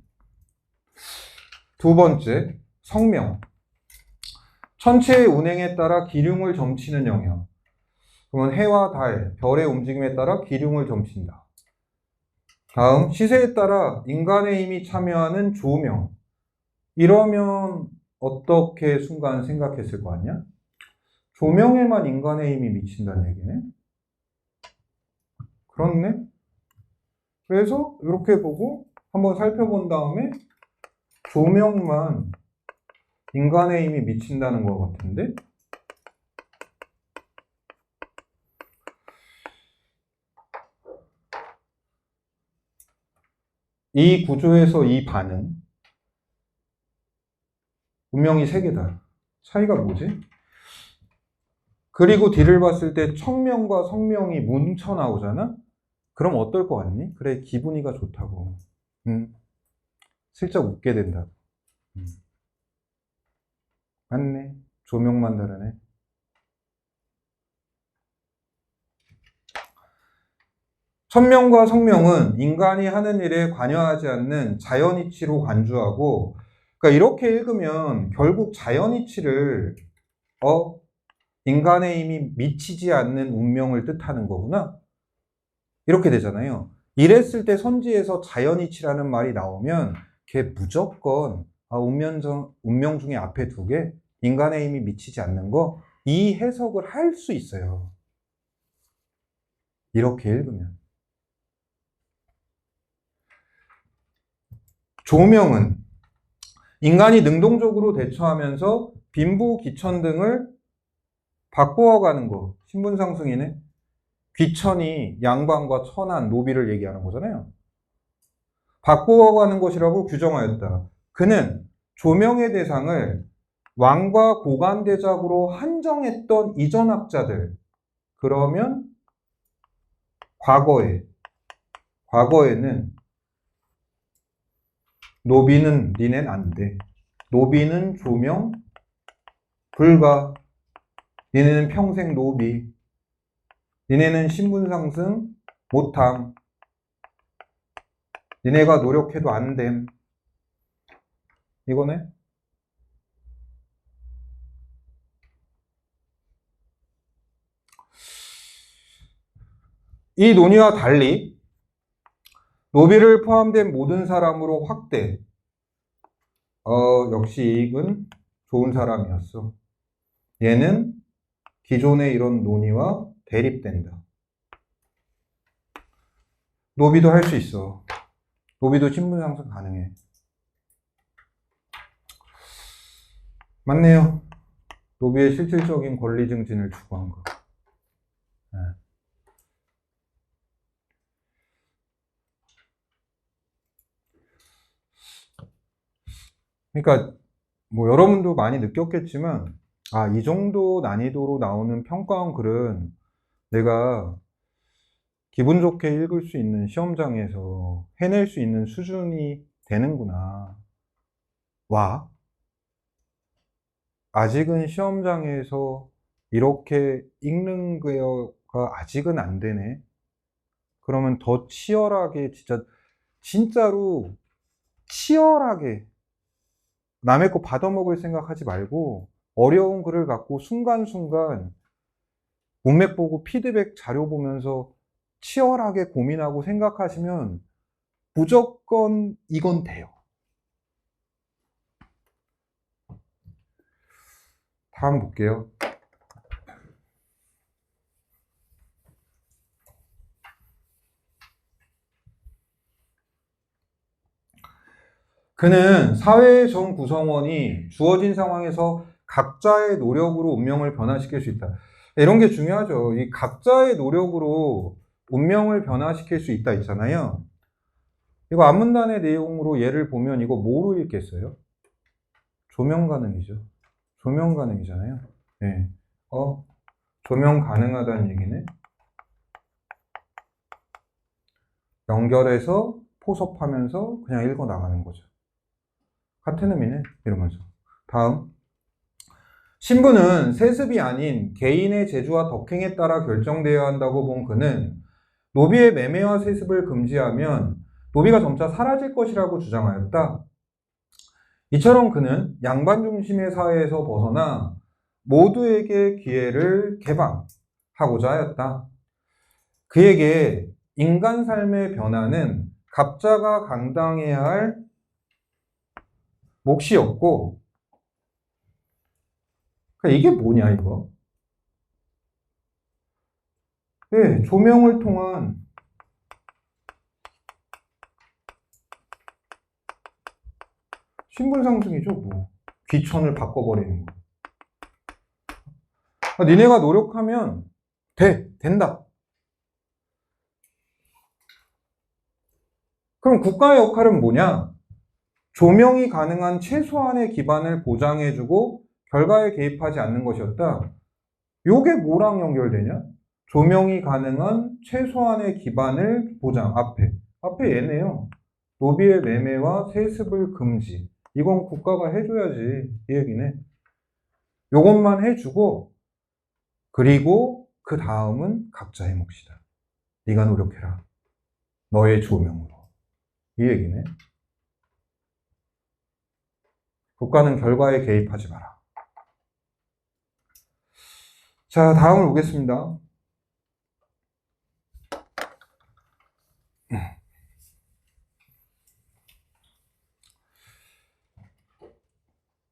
두 번째, 성명. 천체의 운행에 따라 기륭을 점치는 영역. 그러면 해와 달, 별의 움직임에 따라 기륭을 점친다. 다음, 시세에 따라 인간의 힘이 참여하는 조명. 이러면 어떻게 순간 생각했을 거 아니야? 조명에만 인간의 힘이 미친다는 얘기네? 그렇네? 그래서 이렇게 보고 한번 살펴본 다음에 조명만 인간의 힘이 미친다는 것 같은데? 이 구조에서 이 반응, 운명이 세 개다. 차이가 뭐지? 그리고 뒤를 봤을 때 청명과 성명이 뭉쳐 나오잖아? 그럼 어떨 것 같니? 그래, 기분이가 좋다고. 슬쩍 웃게 된다. 맞네. 조명만 다르네. 천명과 성명은 인간이 하는 일에 관여하지 않는 자연이치로 간주하고, 그러니까 이렇게 읽으면 결국 자연이치를 인간의 힘이 미치지 않는 운명을 뜻하는 거구나. 이렇게 되잖아요. 이랬을 때 선지에서 자연이치라는 말이 나오면 걔 무조건 운명 중에 앞에 두 개, 인간의 힘이 미치지 않는 거, 이 해석을 할 수 있어요. 이렇게 읽으면. 조명은 인간이 능동적으로 대처하면서 빈부, 귀천 등을 바꾸어가는 거. 신분상승이네. 귀천이 양반과 천한, 노비를 얘기하는 거잖아요. 바꾸어가는 것이라고 규정하였다. 그는 조명의 대상을 왕과 고관대작으로 한정했던 이전 학자들. 그러면 과거에는 노비는 니넨 안 돼. 노비는 조명 불가. 니네는 평생 노비. 니네는 신분상승 못함. 니네가 노력해도 안 됨. 이거네. 이 논의와 달리 노비를 포함된 모든 사람으로 확대. 역시 이익은 좋은 사람이었어. 얘는 기존의 이런 논의와 대립된다. 노비도 할 수 있어. 노비도 신분 상승 가능해. 맞네요. 노비의 실질적인 권리 증진을 추구한 거. 네. 그러니까 뭐 여러분도 많이 느꼈겠지만 이 정도 난이도로 나오는 평가원 글은 내가 기분 좋게 읽을 수 있는 시험장에서 해낼 수 있는 수준이 되는구나. 와, 아직은 시험장에서 이렇게 읽는 거가 아직은 안 되네. 그러면 더 치열하게, 진짜로 치열하게 남의 거 받아먹을 생각하지 말고 어려운 글을 갖고 순간순간 문맥 보고 피드백 자료 보면서 치열하게 고민하고 생각하시면 무조건 이건 돼요. 다음 볼게요. 그는 사회의 전 구성원이 주어진 상황에서 각자의 노력으로 운명을 변화시킬 수 있다. 이런 게 중요하죠. 이 각자의 노력으로 운명을 변화시킬 수 있다 있잖아요. 이거 앞문단의 내용으로 예를 보면 이거 뭐로 읽겠어요? 조명 가능이죠. 조명 가능이잖아요. 네. 조명 가능하다는 얘기는 연결해서 포섭하면서 그냥 읽어 나가는 거죠. 같은 의미네. 이러면서. 다음. 신분은 세습이 아닌 개인의 재주와 덕행에 따라 결정되어야 한다고 본 그는 노비의 매매와 세습을 금지하면 노비가 점차 사라질 것이라고 주장하였다. 이처럼 그는 양반 중심의 사회에서 벗어나 모두에게 기회를 개방하고자 하였다. 그에게 인간 삶의 변화는 갑자가 감당해야 할 몫이었고, 이게 뭐냐 이거? 네, 조명을 통한 신분 상승이죠, 뭐. 귀천을 바꿔버리는 거. 니네가 노력하면 된다. 그럼 국가의 역할은 뭐냐? 조명이 가능한 최소한의 기반을 보장해주고 결과에 개입하지 않는 것이었다. 요게 뭐랑 연결되냐? 조명이 가능한 최소한의 기반을 보장. 앞에 얘네요. 노비의 매매와 세습을 금지. 이건 국가가 해줘야지. 이 얘기네. 요것만 해주고, 그리고 그 다음은 각자의 몫이다. 네가 노력해라. 너의 조명으로. 이 얘기네. 국가는 결과에 개입하지 마라. 자, 다음을 보겠습니다.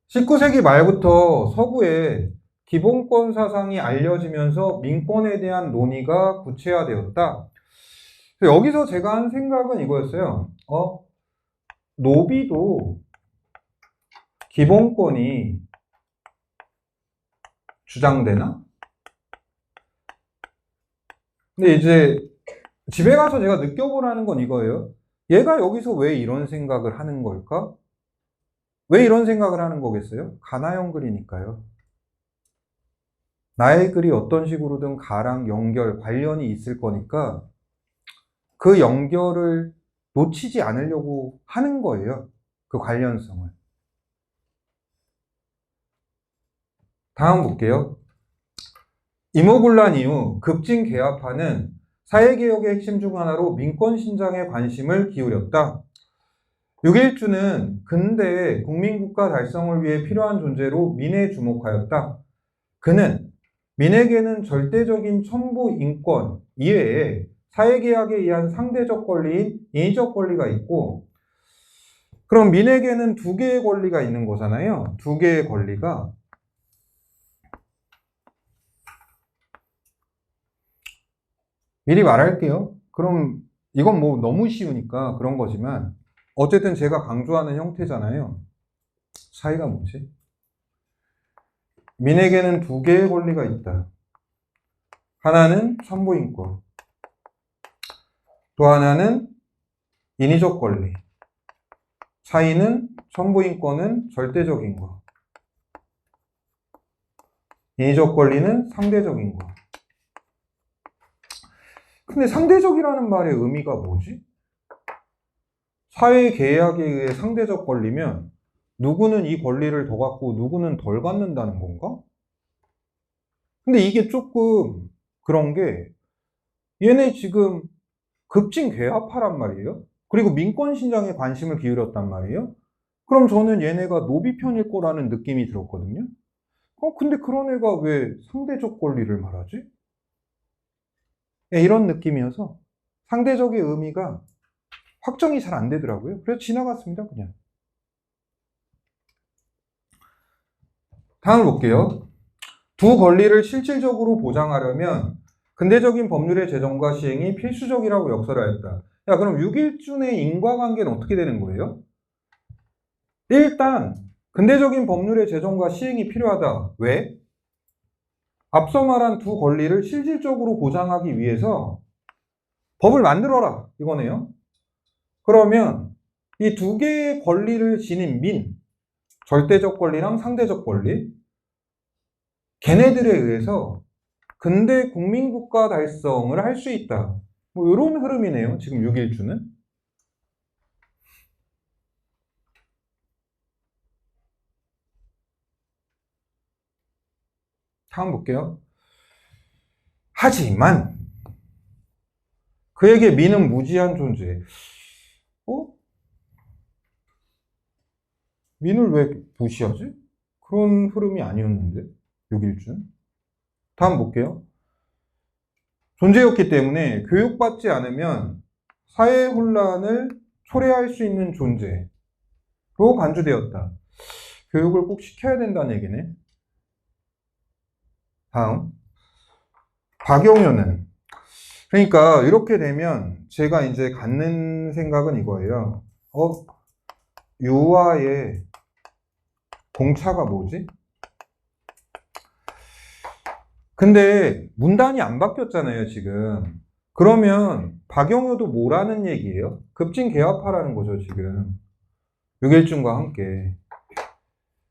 19세기 말부터 서구에 기본권 사상이 알려지면서 민권에 대한 논의가 구체화되었다. 여기서 제가 한 생각은 이거였어요. 노비도 기본권이 주장되나? 근데 이제 집에 가서 제가 느껴보라는 건 이거예요. 얘가 여기서 왜 이런 생각을 하는 걸까? 왜 이런 생각을 하는 거겠어요? 가나형 글이니까요. 나의 글이 어떤 식으로든 가랑 연결, 관련이 있을 거니까 그 연결을 놓치지 않으려고 하는 거예요. 그 관련성을. 다음 볼게요. 임오군란 이후 급진 개화파는 사회개혁의 핵심 중 하나로 민권신장에 관심을 기울였다. 육일주는 근대의 국민국가 달성을 위해 필요한 존재로 민에 주목하였다. 그는 민에게는 절대적인 첨부 인권 이외에 사회계약에 의한 상대적 권리인 인위적 권리가 있고, 그럼 민에게는 두 개의 권리가 있는 거잖아요. 두 개의 권리가. 미리 말할게요. 그럼 이건 뭐 너무 쉬우니까 그런 거지만 어쨌든 제가 강조하는 형태잖아요. 차이가 뭐지? 민에게는 두 개의 권리가 있다. 하나는 첨부인권, 또 하나는 인위적 권리. 차이는 첨부인권은 절대적인 거, 인위적 권리는 상대적인 거. 근데 상대적이라는 말의 의미가 뭐지? 사회 계약에 의해 상대적 권리면 누구는 이 권리를 더 갖고 누구는 덜 갖는다는 건가? 근데 이게 조금 그런 게 얘네 지금 급진 괴합파란 말이에요. 그리고 민권 신장에 관심을 기울였단 말이에요. 그럼 저는 얘네가 노비 편일 거라는 느낌이 들었거든요. 근데 그런 애가 왜 상대적 권리를 말하지? 예, 이런 느낌이어서 상대적의 의미가 확정이 잘 안 되더라고요. 그래서 지나갔습니다, 그냥. 다음을 볼게요. 두 권리를 실질적으로 보장하려면 근대적인 법률의 제정과 시행이 필수적이라고 역설하였다. 야, 그럼 6일준의 인과관계는 어떻게 되는 거예요? 일단 근대적인 법률의 제정과 시행이 필요하다. 왜? 앞서 말한 두 권리를 실질적으로 보장하기 위해서 법을 만들어라. 이거네요. 그러면 이 두 개의 권리를 지닌 민, 절대적 권리랑 상대적 권리, 걔네들에 의해서 근대 국민국가 달성을 할 수 있다. 뭐 이런 흐름이네요. 지금 6일주는. 다음 볼게요. 하지만 그에게 민은 무지한 존재. 민을 왜 무시하지? 그런 흐름이 아니었는데 6일주는. 다음 볼게요. 존재였기 때문에 교육받지 않으면 사회 혼란을 초래할 수 있는 존재로 간주되었다. 교육을 꼭 시켜야 된다는 얘기네. 다음. 박영효는. 그러니까 이렇게 되면 제가 이제 갖는 생각은 이거예요. 유아의 공차가 뭐지? 근데 문단이 안 바뀌었잖아요, 지금. 그러면 박영효도 뭐라는 얘기예요? 급진 개합하라는 거죠, 지금. 6일준과 함께.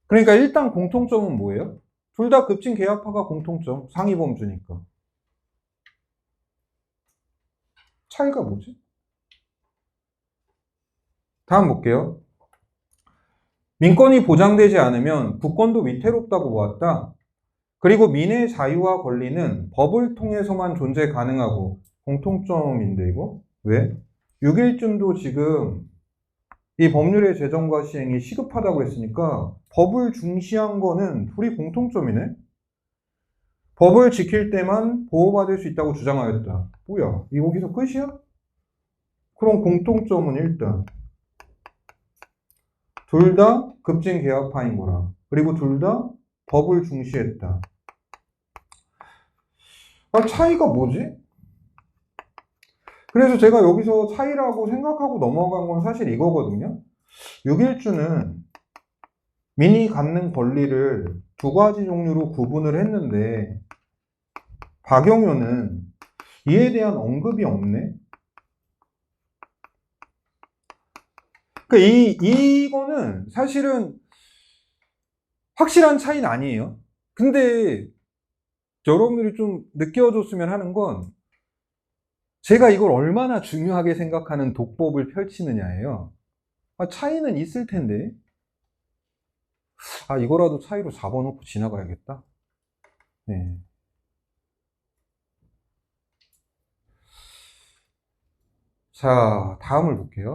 그러니까 일단 공통점은 뭐예요? 둘 다 급진 개합화가 공통점. 상위범주니까. 차이가 뭐지? 다음 볼게요. 민권이 보장되지 않으면 국권도 위태롭다고 보았다. 그리고 민의 자유와 권리는 법을 통해서만 존재 가능하고 공통점인데 이거? 왜? 6일쯤도 지금 이 법률의 제정과 시행이 시급하다고 했으니까 법을 중시한 거는 둘이 공통점이네? 법을 지킬 때만 보호받을 수 있다고 주장하였다. 뭐야? 이거 여기서 끝이야? 그럼 공통점은 일단 둘 다 급진 개혁파인 거라. 그리고 둘 다 법을 중시했다. 차이가 뭐지? 그래서 제가 여기서 차이라고 생각하고 넘어간 건 사실 이거거든요. 6일주는 민이 갖는 권리를 두 가지 종류로 구분을 했는데 박영효는 이에 대한 언급이 없네. 이거는 사실은 확실한 차이는 아니에요. 근데 여러분들이 좀 느껴줬으면 하는 건 제가 이걸 얼마나 중요하게 생각하는 독법을 펼치느냐예요. 차이는 있을 텐데. 이거라도 차이로 잡아놓고 지나가야겠다. 네. 자, 다음을 볼게요.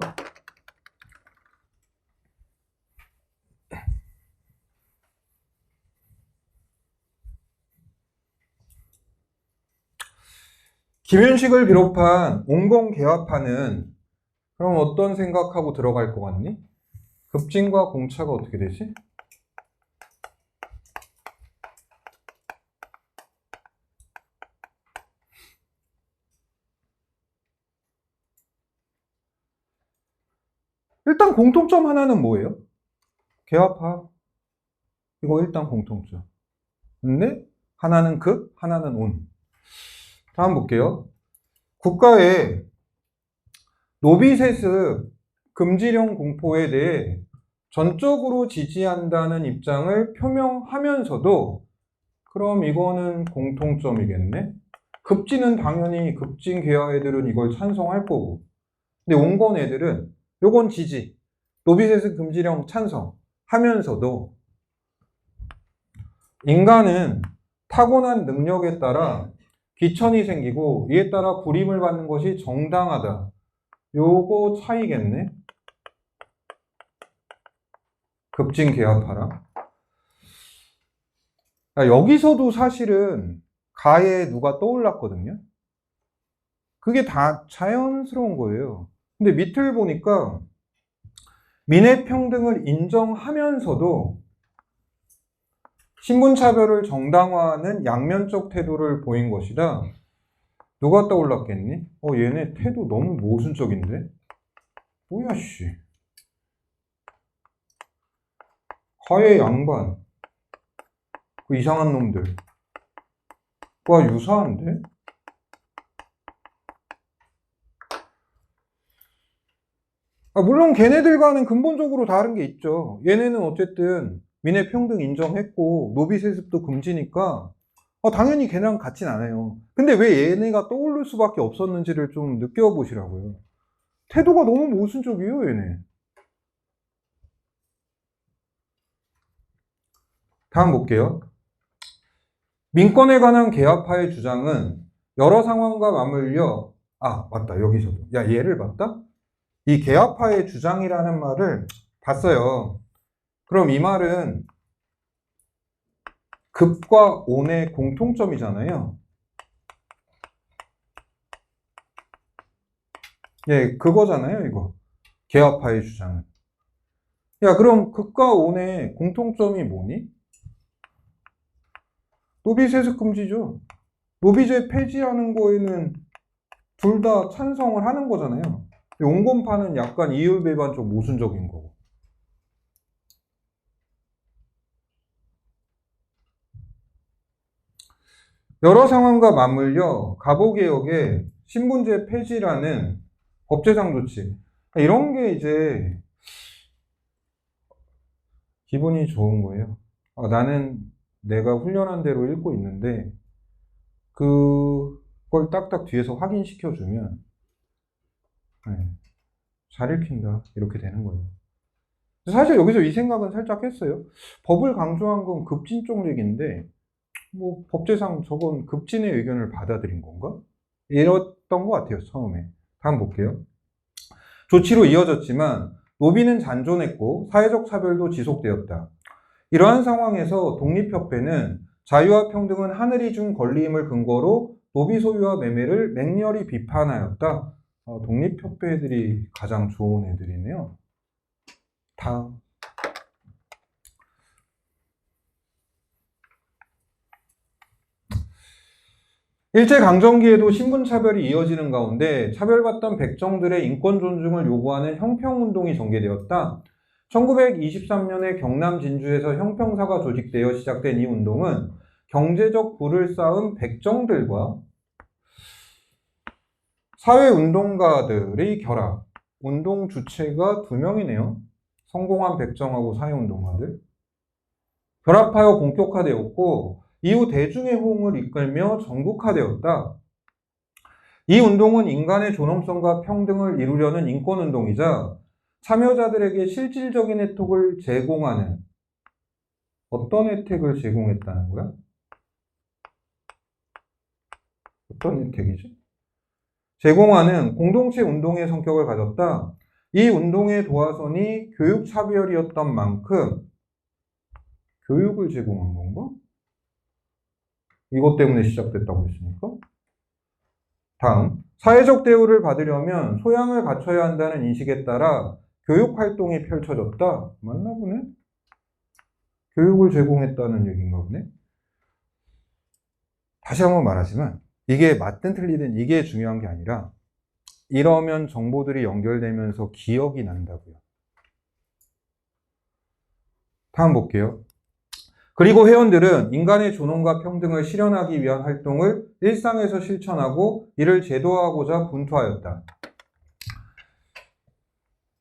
김윤식을 비롯한 온건개화파는 그럼 어떤 생각하고 들어갈 것 같니? 급진과 공차가 어떻게 되지? 일단 공통점 하나는 뭐예요? 개화파. 이거 일단 공통점. 근데 하나는 급, 하나는 온. 다음 볼게요. 국가의 노비세습 금지령 공포에 대해 전적으로 지지한다는 입장을 표명하면서도 그럼 이거는 공통점이겠네? 급진은 당연히 급진 계열 애들은 이걸 찬성할 거고 근데 온건 애들은 요건 지지 노비세습 금지령 찬성하면서도 인간은 타고난 능력에 따라 기천이 생기고 이에 따라 불임을 받는 것이 정당하다. 요거 차이겠네. 급진개합하라. 여기서도 사실은 가에 누가 떠올랐거든요. 그게 다 자연스러운 거예요. 근데 밑을 보니까 민의평등을 인정하면서도 신분차별을 정당화하는 양면적 태도를 보인 것이다. 누가 떠올랐겠니? 얘네 태도 너무 모순적인데? 뭐야, 씨. 가의 양반. 그 이상한 놈들. 와, 유사한데? 물론 걔네들과는 근본적으로 다른 게 있죠. 얘네는 어쨌든 민의평등 인정했고 노비세습도 금지니까 당연히 걔네랑 같진 않아요. 근데 왜 얘네가 떠오를 수밖에 없었는지를 좀 느껴보시라고요. 태도가 너무 모순적이에요, 얘네. 다음 볼게요. 민권에 관한 개합파의 주장은 여러 상황과 맞물려 맞다. 여기서도. 야, 얘를 봤다? 이 개합파의 주장이라는 말을 봤어요. 그럼 이 말은 급과 온의 공통점이잖아요. 예, 그거잖아요, 이거. 개합파의 주장은. 야, 그럼 급과 온의 공통점이 뭐니? 노비세습 금지죠. 노비제 폐지하는 거에는 둘 다 찬성을 하는 거잖아요. 온건파는 약간 이율배반적 모순적인 거고. 여러 상황과 맞물려 갑오개혁의 신분제 폐지라는 법제상 조치. 이런 게 이제 기분이 좋은 거예요. 나는 내가 훈련한 대로 읽고 있는데 그걸 딱딱 뒤에서 확인시켜주면 잘 읽힌다. 이렇게 되는 거예요. 사실 여기서 이 생각은 살짝 했어요. 법을 강조한 건 급진 쪽얘기인데 법제상 저건 급진의 의견을 받아들인 건가? 이랬던 것 같아요, 처음에. 다음 볼게요. 조치로 이어졌지만 노비는 잔존했고 사회적 차별도 지속되었다. 이러한 상황에서 독립협회는 자유와 평등은 하늘이 준 권리임을 근거로 노비 소유와 매매를 맹렬히 비판하였다. 독립협회들이 가장 좋은 애들이네요. 다음. 일제강점기에도 신분차별이 이어지는 가운데 차별받던 백정들의 인권 존중을 요구하는 형평운동이 전개되었다. 1923년에 경남 진주에서 형평사가 조직되어 시작된 이 운동은 경제적 부를 쌓은 백정들과 사회운동가들의 결합, 운동 주체가 2명이네요. 성공한 백정하고 사회운동가들. 결합하여 본격화되었고 이후 대중의 호응을 이끌며 전국화되었다. 이 운동은 인간의 존엄성과 평등을 이루려는 인권운동이자 참여자들에게 실질적인 혜택을 제공하는 어떤 혜택을 제공했다는 거야? 어떤 혜택이지? 제공하는 공동체 운동의 성격을 가졌다. 이 운동의 도화선이 교육차별이었던 만큼 교육을 제공한 건가? 이것 때문에 시작됐다고 했으니까. 다음, 사회적 대우를 받으려면 소양을 갖춰야 한다는 인식에 따라 교육활동이 펼쳐졌다. 맞나 보네? 교육을 제공했다는 얘기인가 보네? 다시 한번 말하지만 이게 맞든 틀리든 이게 중요한 게 아니라 이러면 정보들이 연결되면서 기억이 난다고요. 다음 볼게요. 그리고 회원들은 인간의 존엄과 평등을 실현하기 위한 활동을 일상에서 실천하고 이를 제도화하고자 분투하였다.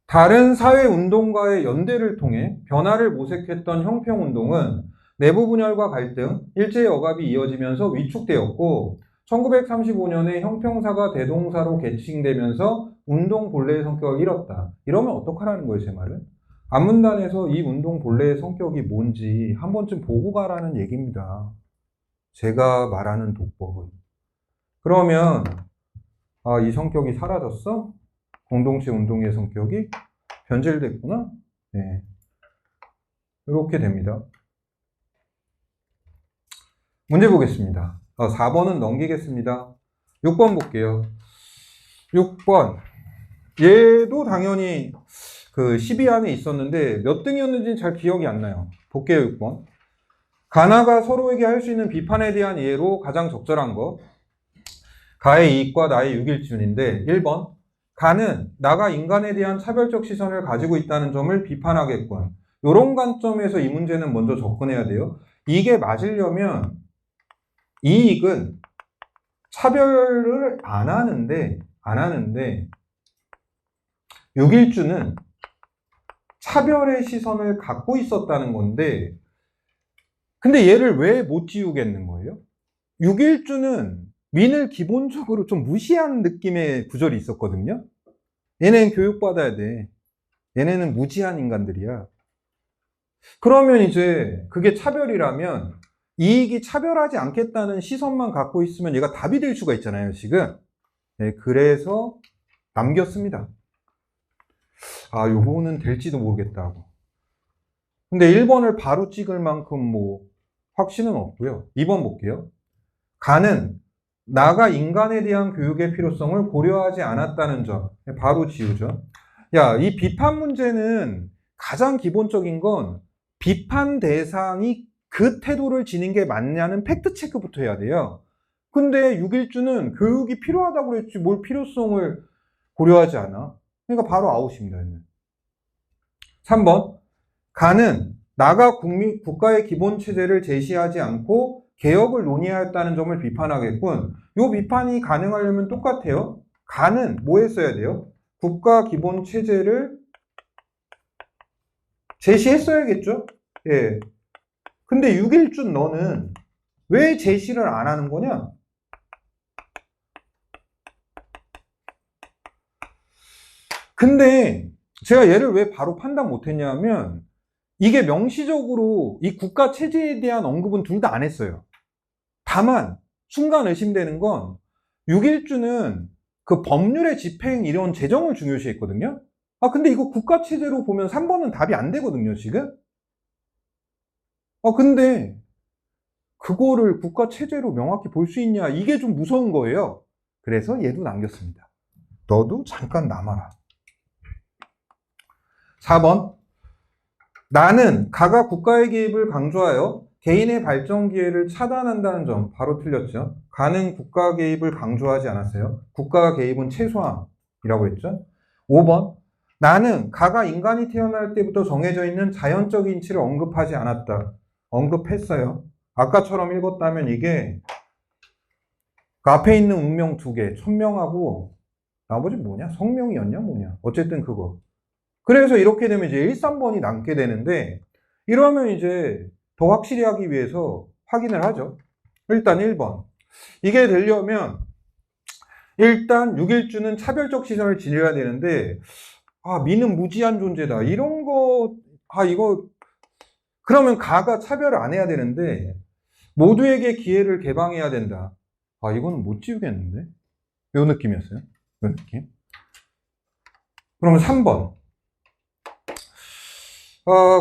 다른 사회운동가의 연대를 통해 변화를 모색했던 형평운동은 내부 분열과 갈등, 일제역압이 이어지면서 위축되었고 1935년에 형평사가 대동사로 개칭되면서 운동 본래의 성격을 잃었다. 이러면 어떡하라는 거예요, 제 말은? 안문단에서 이 운동 본래의 성격이 뭔지 한 번쯤 보고 가라는 얘기입니다. 제가 말하는 독법은. 그러면 이 성격이 사라졌어? 공동체 운동의 성격이 변질됐구나? 네. 이렇게 됩니다. 문제 보겠습니다. 4번은 넘기겠습니다. 6번 볼게요. 6번. 얘도 당연히 그 10위 안에 있었는데 몇 등이었는지는 잘 기억이 안 나요. 볼게요, 6번. 가나가 서로에게 할 수 있는 비판에 대한 이해로 가장 적절한 것. 가의 이익과 나의 유길준인데 1번. 가는 나가 인간에 대한 차별적 시선을 가지고 있다는 점을 비판하겠군. 이런 관점에서 이 문제는 먼저 접근해야 돼요. 이게 맞으려면 이익은 차별을 안 하는데 유길주는 차별의 시선을 갖고 있었다는 건데 근데 얘를 왜 못 지우겠는 거예요? 유길주는 민을 기본적으로 좀 무시하는 느낌의 구절이 있었거든요. 얘네는 교육받아야 돼. 얘네는 무지한 인간들이야. 그러면 이제 그게 차별이라면 이익이 차별하지 않겠다는 시선만 갖고 있으면 얘가 답이 될 수가 있잖아요, 지금. 네, 그래서 남겼습니다. 요거는 될지도 모르겠다고. 근데 1번을 바로 찍을 만큼 뭐 확신은 없고요. 2번 볼게요. 가는 나가 인간에 대한 교육의 필요성을 고려하지 않았다는 점. 바로 지우죠. 이 비판 문제는 가장 기본적인 건 비판 대상이 그 태도를 지닌 게 맞냐는 팩트 체크부터 해야 돼요. 근데 6일주는 교육이 필요하다고 그랬지 뭘 필요성을 고려하지 않아. 그러니까 바로 아웃입니다. 3번. 가는 나가 국가의 기본 체제를 제시하지 않고 개혁을 논의하였다는 점을 비판하겠군. 이 비판이 가능하려면 똑같아요. 가는 뭐 했어야 돼요? 국가 기본 체제를 제시했어야겠죠? 예. 근데 6일준 너는 왜 제시를 안 하는 거냐? 근데 제가 얘를 왜 바로 판단 못 했냐면 이게 명시적으로 이 국가 체제에 대한 언급은 둘 다 안 했어요. 다만 순간 의심되는 건 6일주는 그 법률의 집행 이런 재정을 중요시했거든요. 근데 이거 국가 체제로 보면 3번은 답이 안 되거든요, 지금. 근데 그거를 국가 체제로 명확히 볼 수 있냐, 이게 좀 무서운 거예요. 그래서 얘도 남겼습니다. 너도 잠깐 남아라. 4번. 나는 가가 국가의 개입을 강조하여 개인의 발전 기회를 차단한다는 점. 바로 틀렸죠. 가는 국가 개입을 강조하지 않았어요. 국가 개입은 최소한이라고 했죠. 5번. 나는 가가 인간이 태어날 때부터 정해져 있는 자연적 인치를 언급하지 않았다. 언급했어요. 아까처럼 읽었다면 이게 그 앞에 있는 운명 2개, 천명하고 나머지 뭐냐? 성명이었냐? 뭐냐? 어쨌든 그거. 그래서 이렇게 되면 이제 1, 3번이 남게 되는데 이러면 이제 더 확실히 하기 위해서 확인을 하죠. 일단 1번. 이게 되려면 일단 6일주는 차별적 시선을 지녀야 되는데 민은 무지한 존재다. 이런 거 이거 그러면 가가 차별을 안 해야 되는데 모두에게 기회를 개방해야 된다. 이거는 못 지우겠는데? 요 느낌이었어요. 요 느낌. 그러면 3번.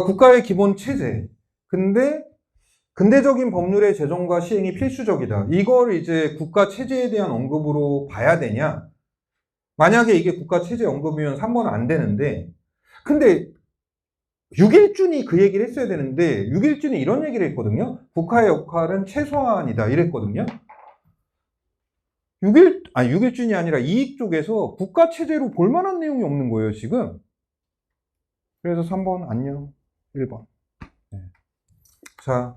국가의 기본 체제. 근데 근대적인 법률의 제정과 시행이 필수적이다. 이걸 이제 국가 체제에 대한 언급으로 봐야 되냐? 만약에 이게 국가 체제 언급이면 3번은 안 되는데, 근데 6일준이 그 얘기를 했어야 되는데 6일준이 이런 얘기를 했거든요. 국가의 역할은 최소한이다 이랬거든요. 6일준이 아니라 이익 쪽에서 국가 체제로 볼 만한 내용이 없는 거예요, 지금. 그래서 3번 안녕. 1번. 네. 자,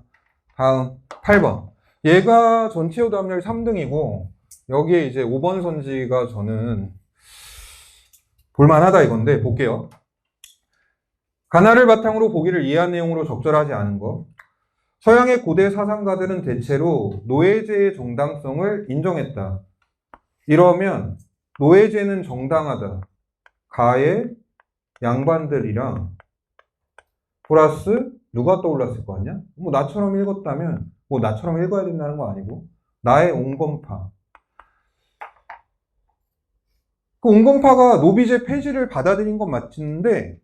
다음 8번. 얘가 전체 요도압력이 3등이고 여기에 이제 5번 선지가 저는 볼만하다 이건데 볼게요. 가나를 바탕으로 보기를 이해한 내용으로 적절하지 않은 것. 서양의 고대 사상가들은 대체로 노예제의 정당성을 인정했다. 이러면 노예제는 정당하다. 가의 양반들이랑 플러스 누가 떠올랐을 거 아니야? 뭐 나처럼 읽었다면 뭐 나처럼 읽어야 된다는 거 아니고. 나의 온건파. 그 온건파가 노비제 폐지를 받아들인 건 맞는데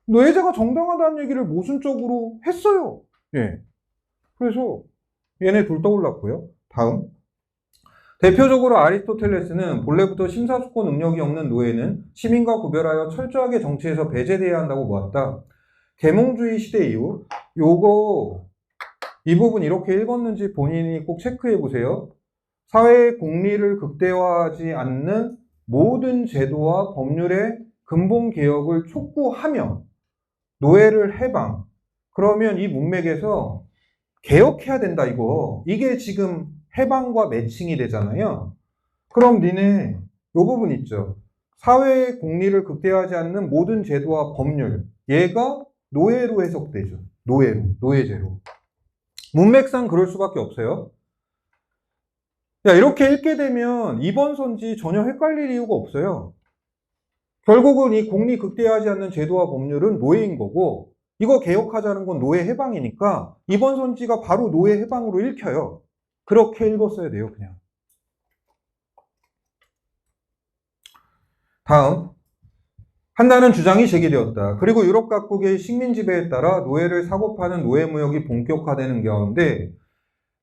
노예제가 정당하다는 얘기를 모순적으로 했어요. 예. 그래서 얘네 둘 떠올랐고요. 다음. 대표적으로 아리스토텔레스는 본래부터 심사숙고 능력이 없는 노예는 시민과 구별하여 철저하게 정치에서 배제돼야 한다고 보았다. 계몽주의 시대 이후 이 부분 이렇게 읽었는지 본인이 꼭 체크해 보세요. 사회의 공리를 극대화하지 않는 모든 제도와 법률의 근본 개혁을 촉구하며 노예를 해방. 그러면 이 문맥에서 개혁해야 된다 이거. 이게 지금 해방과 매칭이 되잖아요. 그럼 니네 요 부분 있죠. 사회의 공리를 극대화하지 않는 모든 제도와 법률. 얘가 노예로 해석되죠. 노예제로. 문맥상 그럴 수밖에 없어요. 야, 이렇게 읽게 되면 2번 선지 전혀 헷갈릴 이유가 없어요. 결국은 이 공리 극대화하지 않는 제도와 법률은 노예인 거고 이거 개혁하자는 건 노예 해방이니까 2번 선지가 바로 노예 해방으로 읽혀요. 그렇게 읽었어야 돼요, 그냥. 다음. 한다는 주장이 제기되었다. 그리고 유럽 각국의 식민 지배에 따라 노예를 사고 파는 노예 무역이 본격화되는 가운데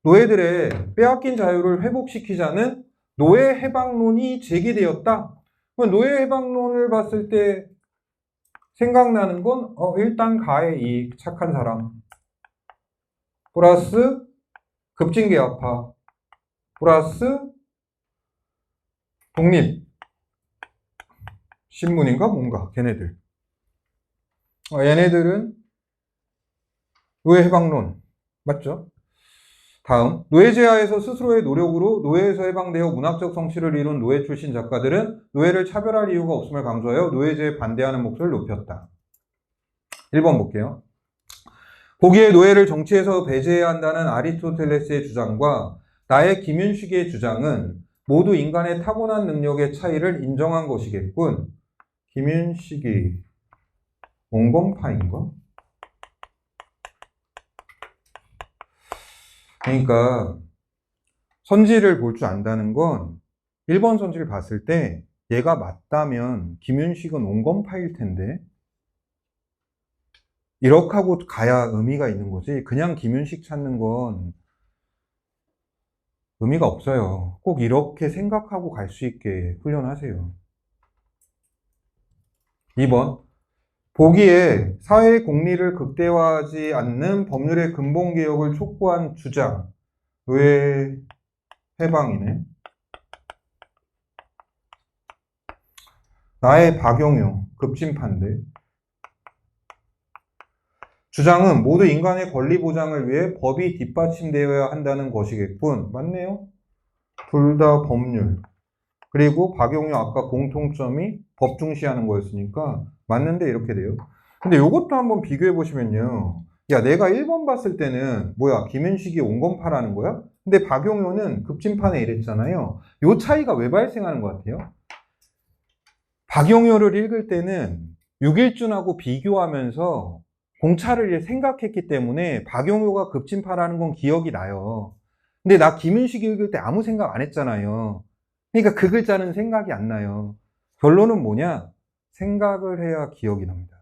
노예들의 빼앗긴 자유를 회복시키자는 노예 해방론이 제기되었다. 노예 해방론을 봤을 때 생각나는 건 일단 가해 이익, 착한 사람 플러스 급진계약파 플러스 독립 신문인가 뭔가 걔네들. 얘네들은 노예 해방론 맞죠? 다음, 노예제하에서 스스로의 노력으로 노예에서 해방되어 문학적 성취를 이룬 노예 출신 작가들은 노예를 차별할 이유가 없음을 강조하여 노예제에 반대하는 목소리를 높였다. 1번 볼게요. 보기에 노예를 정치에서 배제해야 한다는 아리스토텔레스의 주장과 나의 김윤식의 주장은 모두 인간의 타고난 능력의 차이를 인정한 것이겠군. 김윤식이 온건파인가? 그러니까 선지를 볼 줄 안다는 건 1번 선지를 봤을 때 얘가 맞다면 김윤식은 온건파일 텐데 이렇게 하고 가야 의미가 있는 거지. 그냥 김윤식 찾는 건 의미가 없어요. 꼭 이렇게 생각하고 갈 수 있게 훈련하세요. 2번. 보기에 사회의 공리를 극대화하지 않는 법률의 근본 개혁을 촉구한 주장. 노예 해방이네. 나의 박용효 급진파인데. 주장은 모두 인간의 권리 보장을 위해 법이 뒷받침되어야 한다는 것이겠군. 맞네요. 둘 다 법률. 그리고 박용효 아까 공통점이 법 중시하는 거였으니까 맞는데 이렇게 돼요. 근데 이것도 한번 비교해 보시면요. 야, 내가 1번 봤을 때는 뭐야, 김윤식이 온건파라는 거야? 근데 박용효는 급진파네 이랬잖아요. 요 차이가 왜 발생하는 것 같아요? 박용효를 읽을 때는 육일준하고 비교하면서 공차를 생각했기 때문에 박용효가 급진파라는 건 기억이 나요. 근데 나 김윤식 읽을 때 아무 생각 안 했잖아요. 그러니까 그 글자는 생각이 안 나요. 결론은 뭐냐? 생각을 해야 기억이 납니다.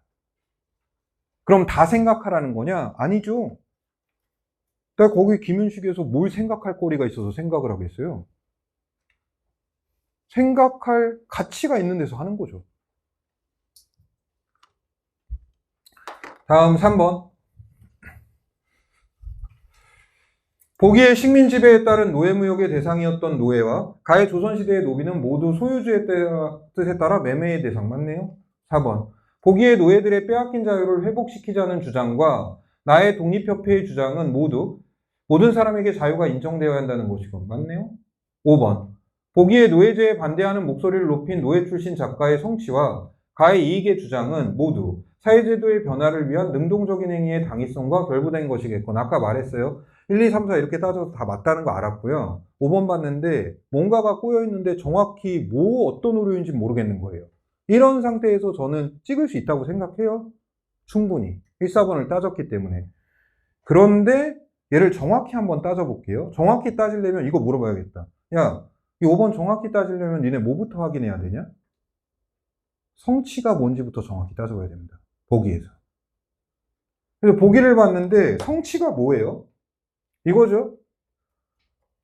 그럼 다 생각하라는 거냐? 아니죠. 내가 거기 김윤식에서 뭘 생각할 거리가 있어서 생각을 하겠어요? 생각할 가치가 있는 데서 하는 거죠. 다음 3번. 보기에 식민 지배에 따른 노예무역의 대상이었던 노예와 가해 조선시대의 노비는 모두 소유주의 뜻에 따라 매매의 대상. 맞네요. 4번. 보기에 노예들의 빼앗긴 자유를 회복시키자는 주장과 나의 독립협회의 주장은 모두 모든 사람에게 자유가 인정되어야 한다는 것이고. 맞네요. 5번. 보기에 노예제에 반대하는 목소리를 높인 노예 출신 작가의 성취와 가해 이익의 주장은 모두 사회제도의 변화를 위한 능동적인 행위의 당위성과 결부된 것이겠군. 아까 말했어요. 1, 2, 3, 4 이렇게 따져서 다 맞다는 거 알았고요. 5번 봤는데 뭔가가 꼬여있는데 정확히 어떤 오류인지 모르겠는 거예요. 이런 상태에서 저는 찍을 수 있다고 생각해요. 충분히. 1, 4번을 따졌기 때문에. 그런데 얘를 정확히 한번 따져볼게요. 정확히 따지려면 이거 물어봐야겠다. 야, 이 5번 정확히 따지려면 니네 뭐부터 확인해야 되냐? 성치가 뭔지부터 정확히 따져봐야 됩니다. 보기에서. 그래서 보기를 봤는데 성치가 뭐예요? 이거죠.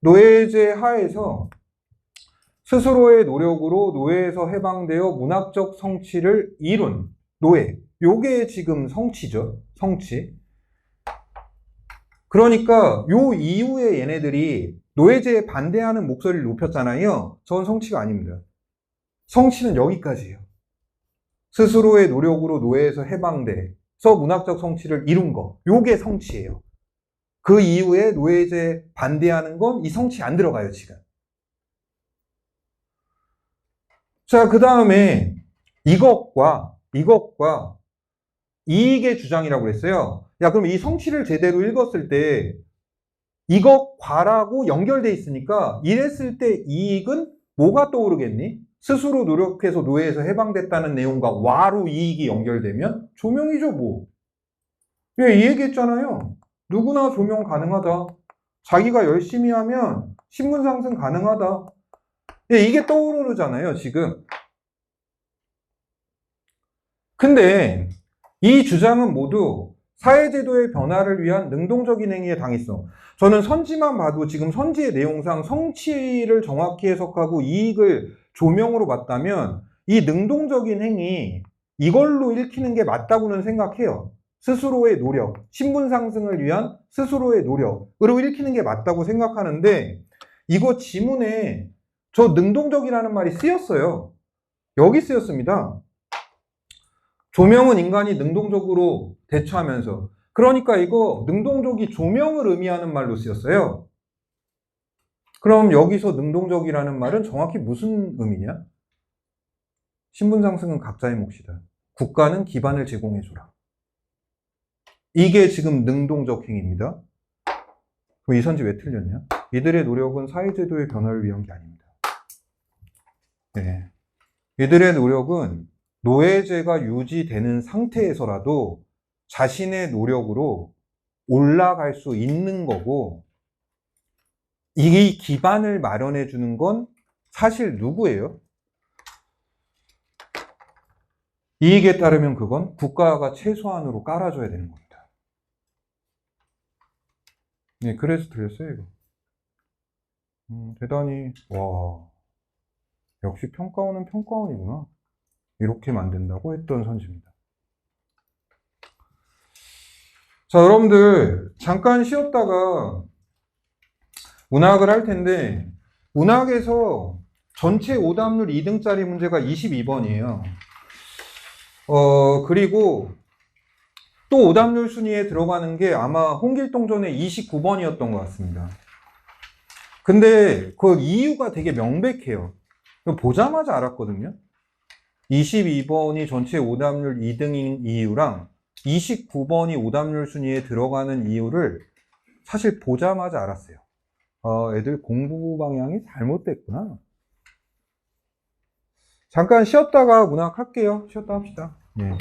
노예제 하에서 스스로의 노력으로 노예에서 해방되어 문학적 성취를 이룬 노예. 요게 지금 성취죠. 성취. 그러니까 요 이후에 얘네들이 노예제에 반대하는 목소리를 높였잖아요. 전 성취가 아닙니다. 성취는 여기까지예요. 스스로의 노력으로 노예에서 해방돼서 문학적 성취를 이룬 거. 요게 성취예요. 그 이후에 노예제 반대하는 건 이 성취 안 들어가요, 지금. 자, 그 다음에 이것과 이익의 주장이라고 그랬어요. 야, 그럼 이 성취를 제대로 읽었을 때 이것과라고 연결돼 있으니까 이랬을 때 이익은 뭐가 떠오르겠니? 스스로 노력해서 노예에서 해방됐다는 내용과 와로 이익이 연결되면 조명이죠, 뭐. 예, 이 얘기했잖아요. 누구나 조명 가능하다. 자기가 열심히 하면 신분 상승 가능하다. 예, 이게 떠오르잖아요, 지금. 근데 이 주장은 모두 사회제도의 변화를 위한 능동적인 행위의 당위성. 저는 선지만 봐도 지금 선지의 내용상 성취를 정확히 해석하고 이익을 조명으로 봤다면 이 능동적인 행위, 이걸로 읽히는 게 맞다고는 생각해요. 스스로의 노력, 신분 상승을 위한 스스로의 노력으로 읽히는 게 맞다고 생각하는데 이거 지문에 저 능동적이라는 말이 쓰였어요. 여기 쓰였습니다. 조명은 인간이 능동적으로 대처하면서. 그러니까 이거 능동적이 조명을 의미하는 말로 쓰였어요. 그럼 여기서 능동적이라는 말은 정확히 무슨 의미냐? 신분 상승은 각자의 몫이다. 국가는 기반을 제공해줘라. 이게 지금 능동적 행위입니다. 그럼 이 선지 왜 틀렸냐? 이들의 노력은 사회제도의 변화를 위한 게 아닙니다. 네. 이들의 노력은 노예제가 유지되는 상태에서라도 자신의 노력으로 올라갈 수 있는 거고, 이 기반을 마련해 주는 건 사실 누구예요? 이익에 따르면 그건 국가가 최소한으로 깔아줘야 되는 겁니다. 네, 그래서 틀렸어요, 이거. 대단히, 와, 역시 평가원은 평가원이구나. 이렇게 만든다고 했던 선지입니다. 자, 여러분들 잠깐 쉬었다가 문학을 할 텐데 문학에서 전체 오답률 2등짜리 문제가 22번이에요. 그리고 또 오답률 순위에 들어가는 게 아마 홍길동전의 29번이었던 것 같습니다. 근데 그 이유가 되게 명백해요. 보자마자 알았거든요. 22번이 전체 오답률 2등인 이유랑 29번이 오답률 순위에 들어가는 이유를 사실 보자마자 알았어요. 애들 공부 방향이 잘못됐구나. 잠깐 쉬었다가 문학 할게요. 쉬었다 합시다. 예.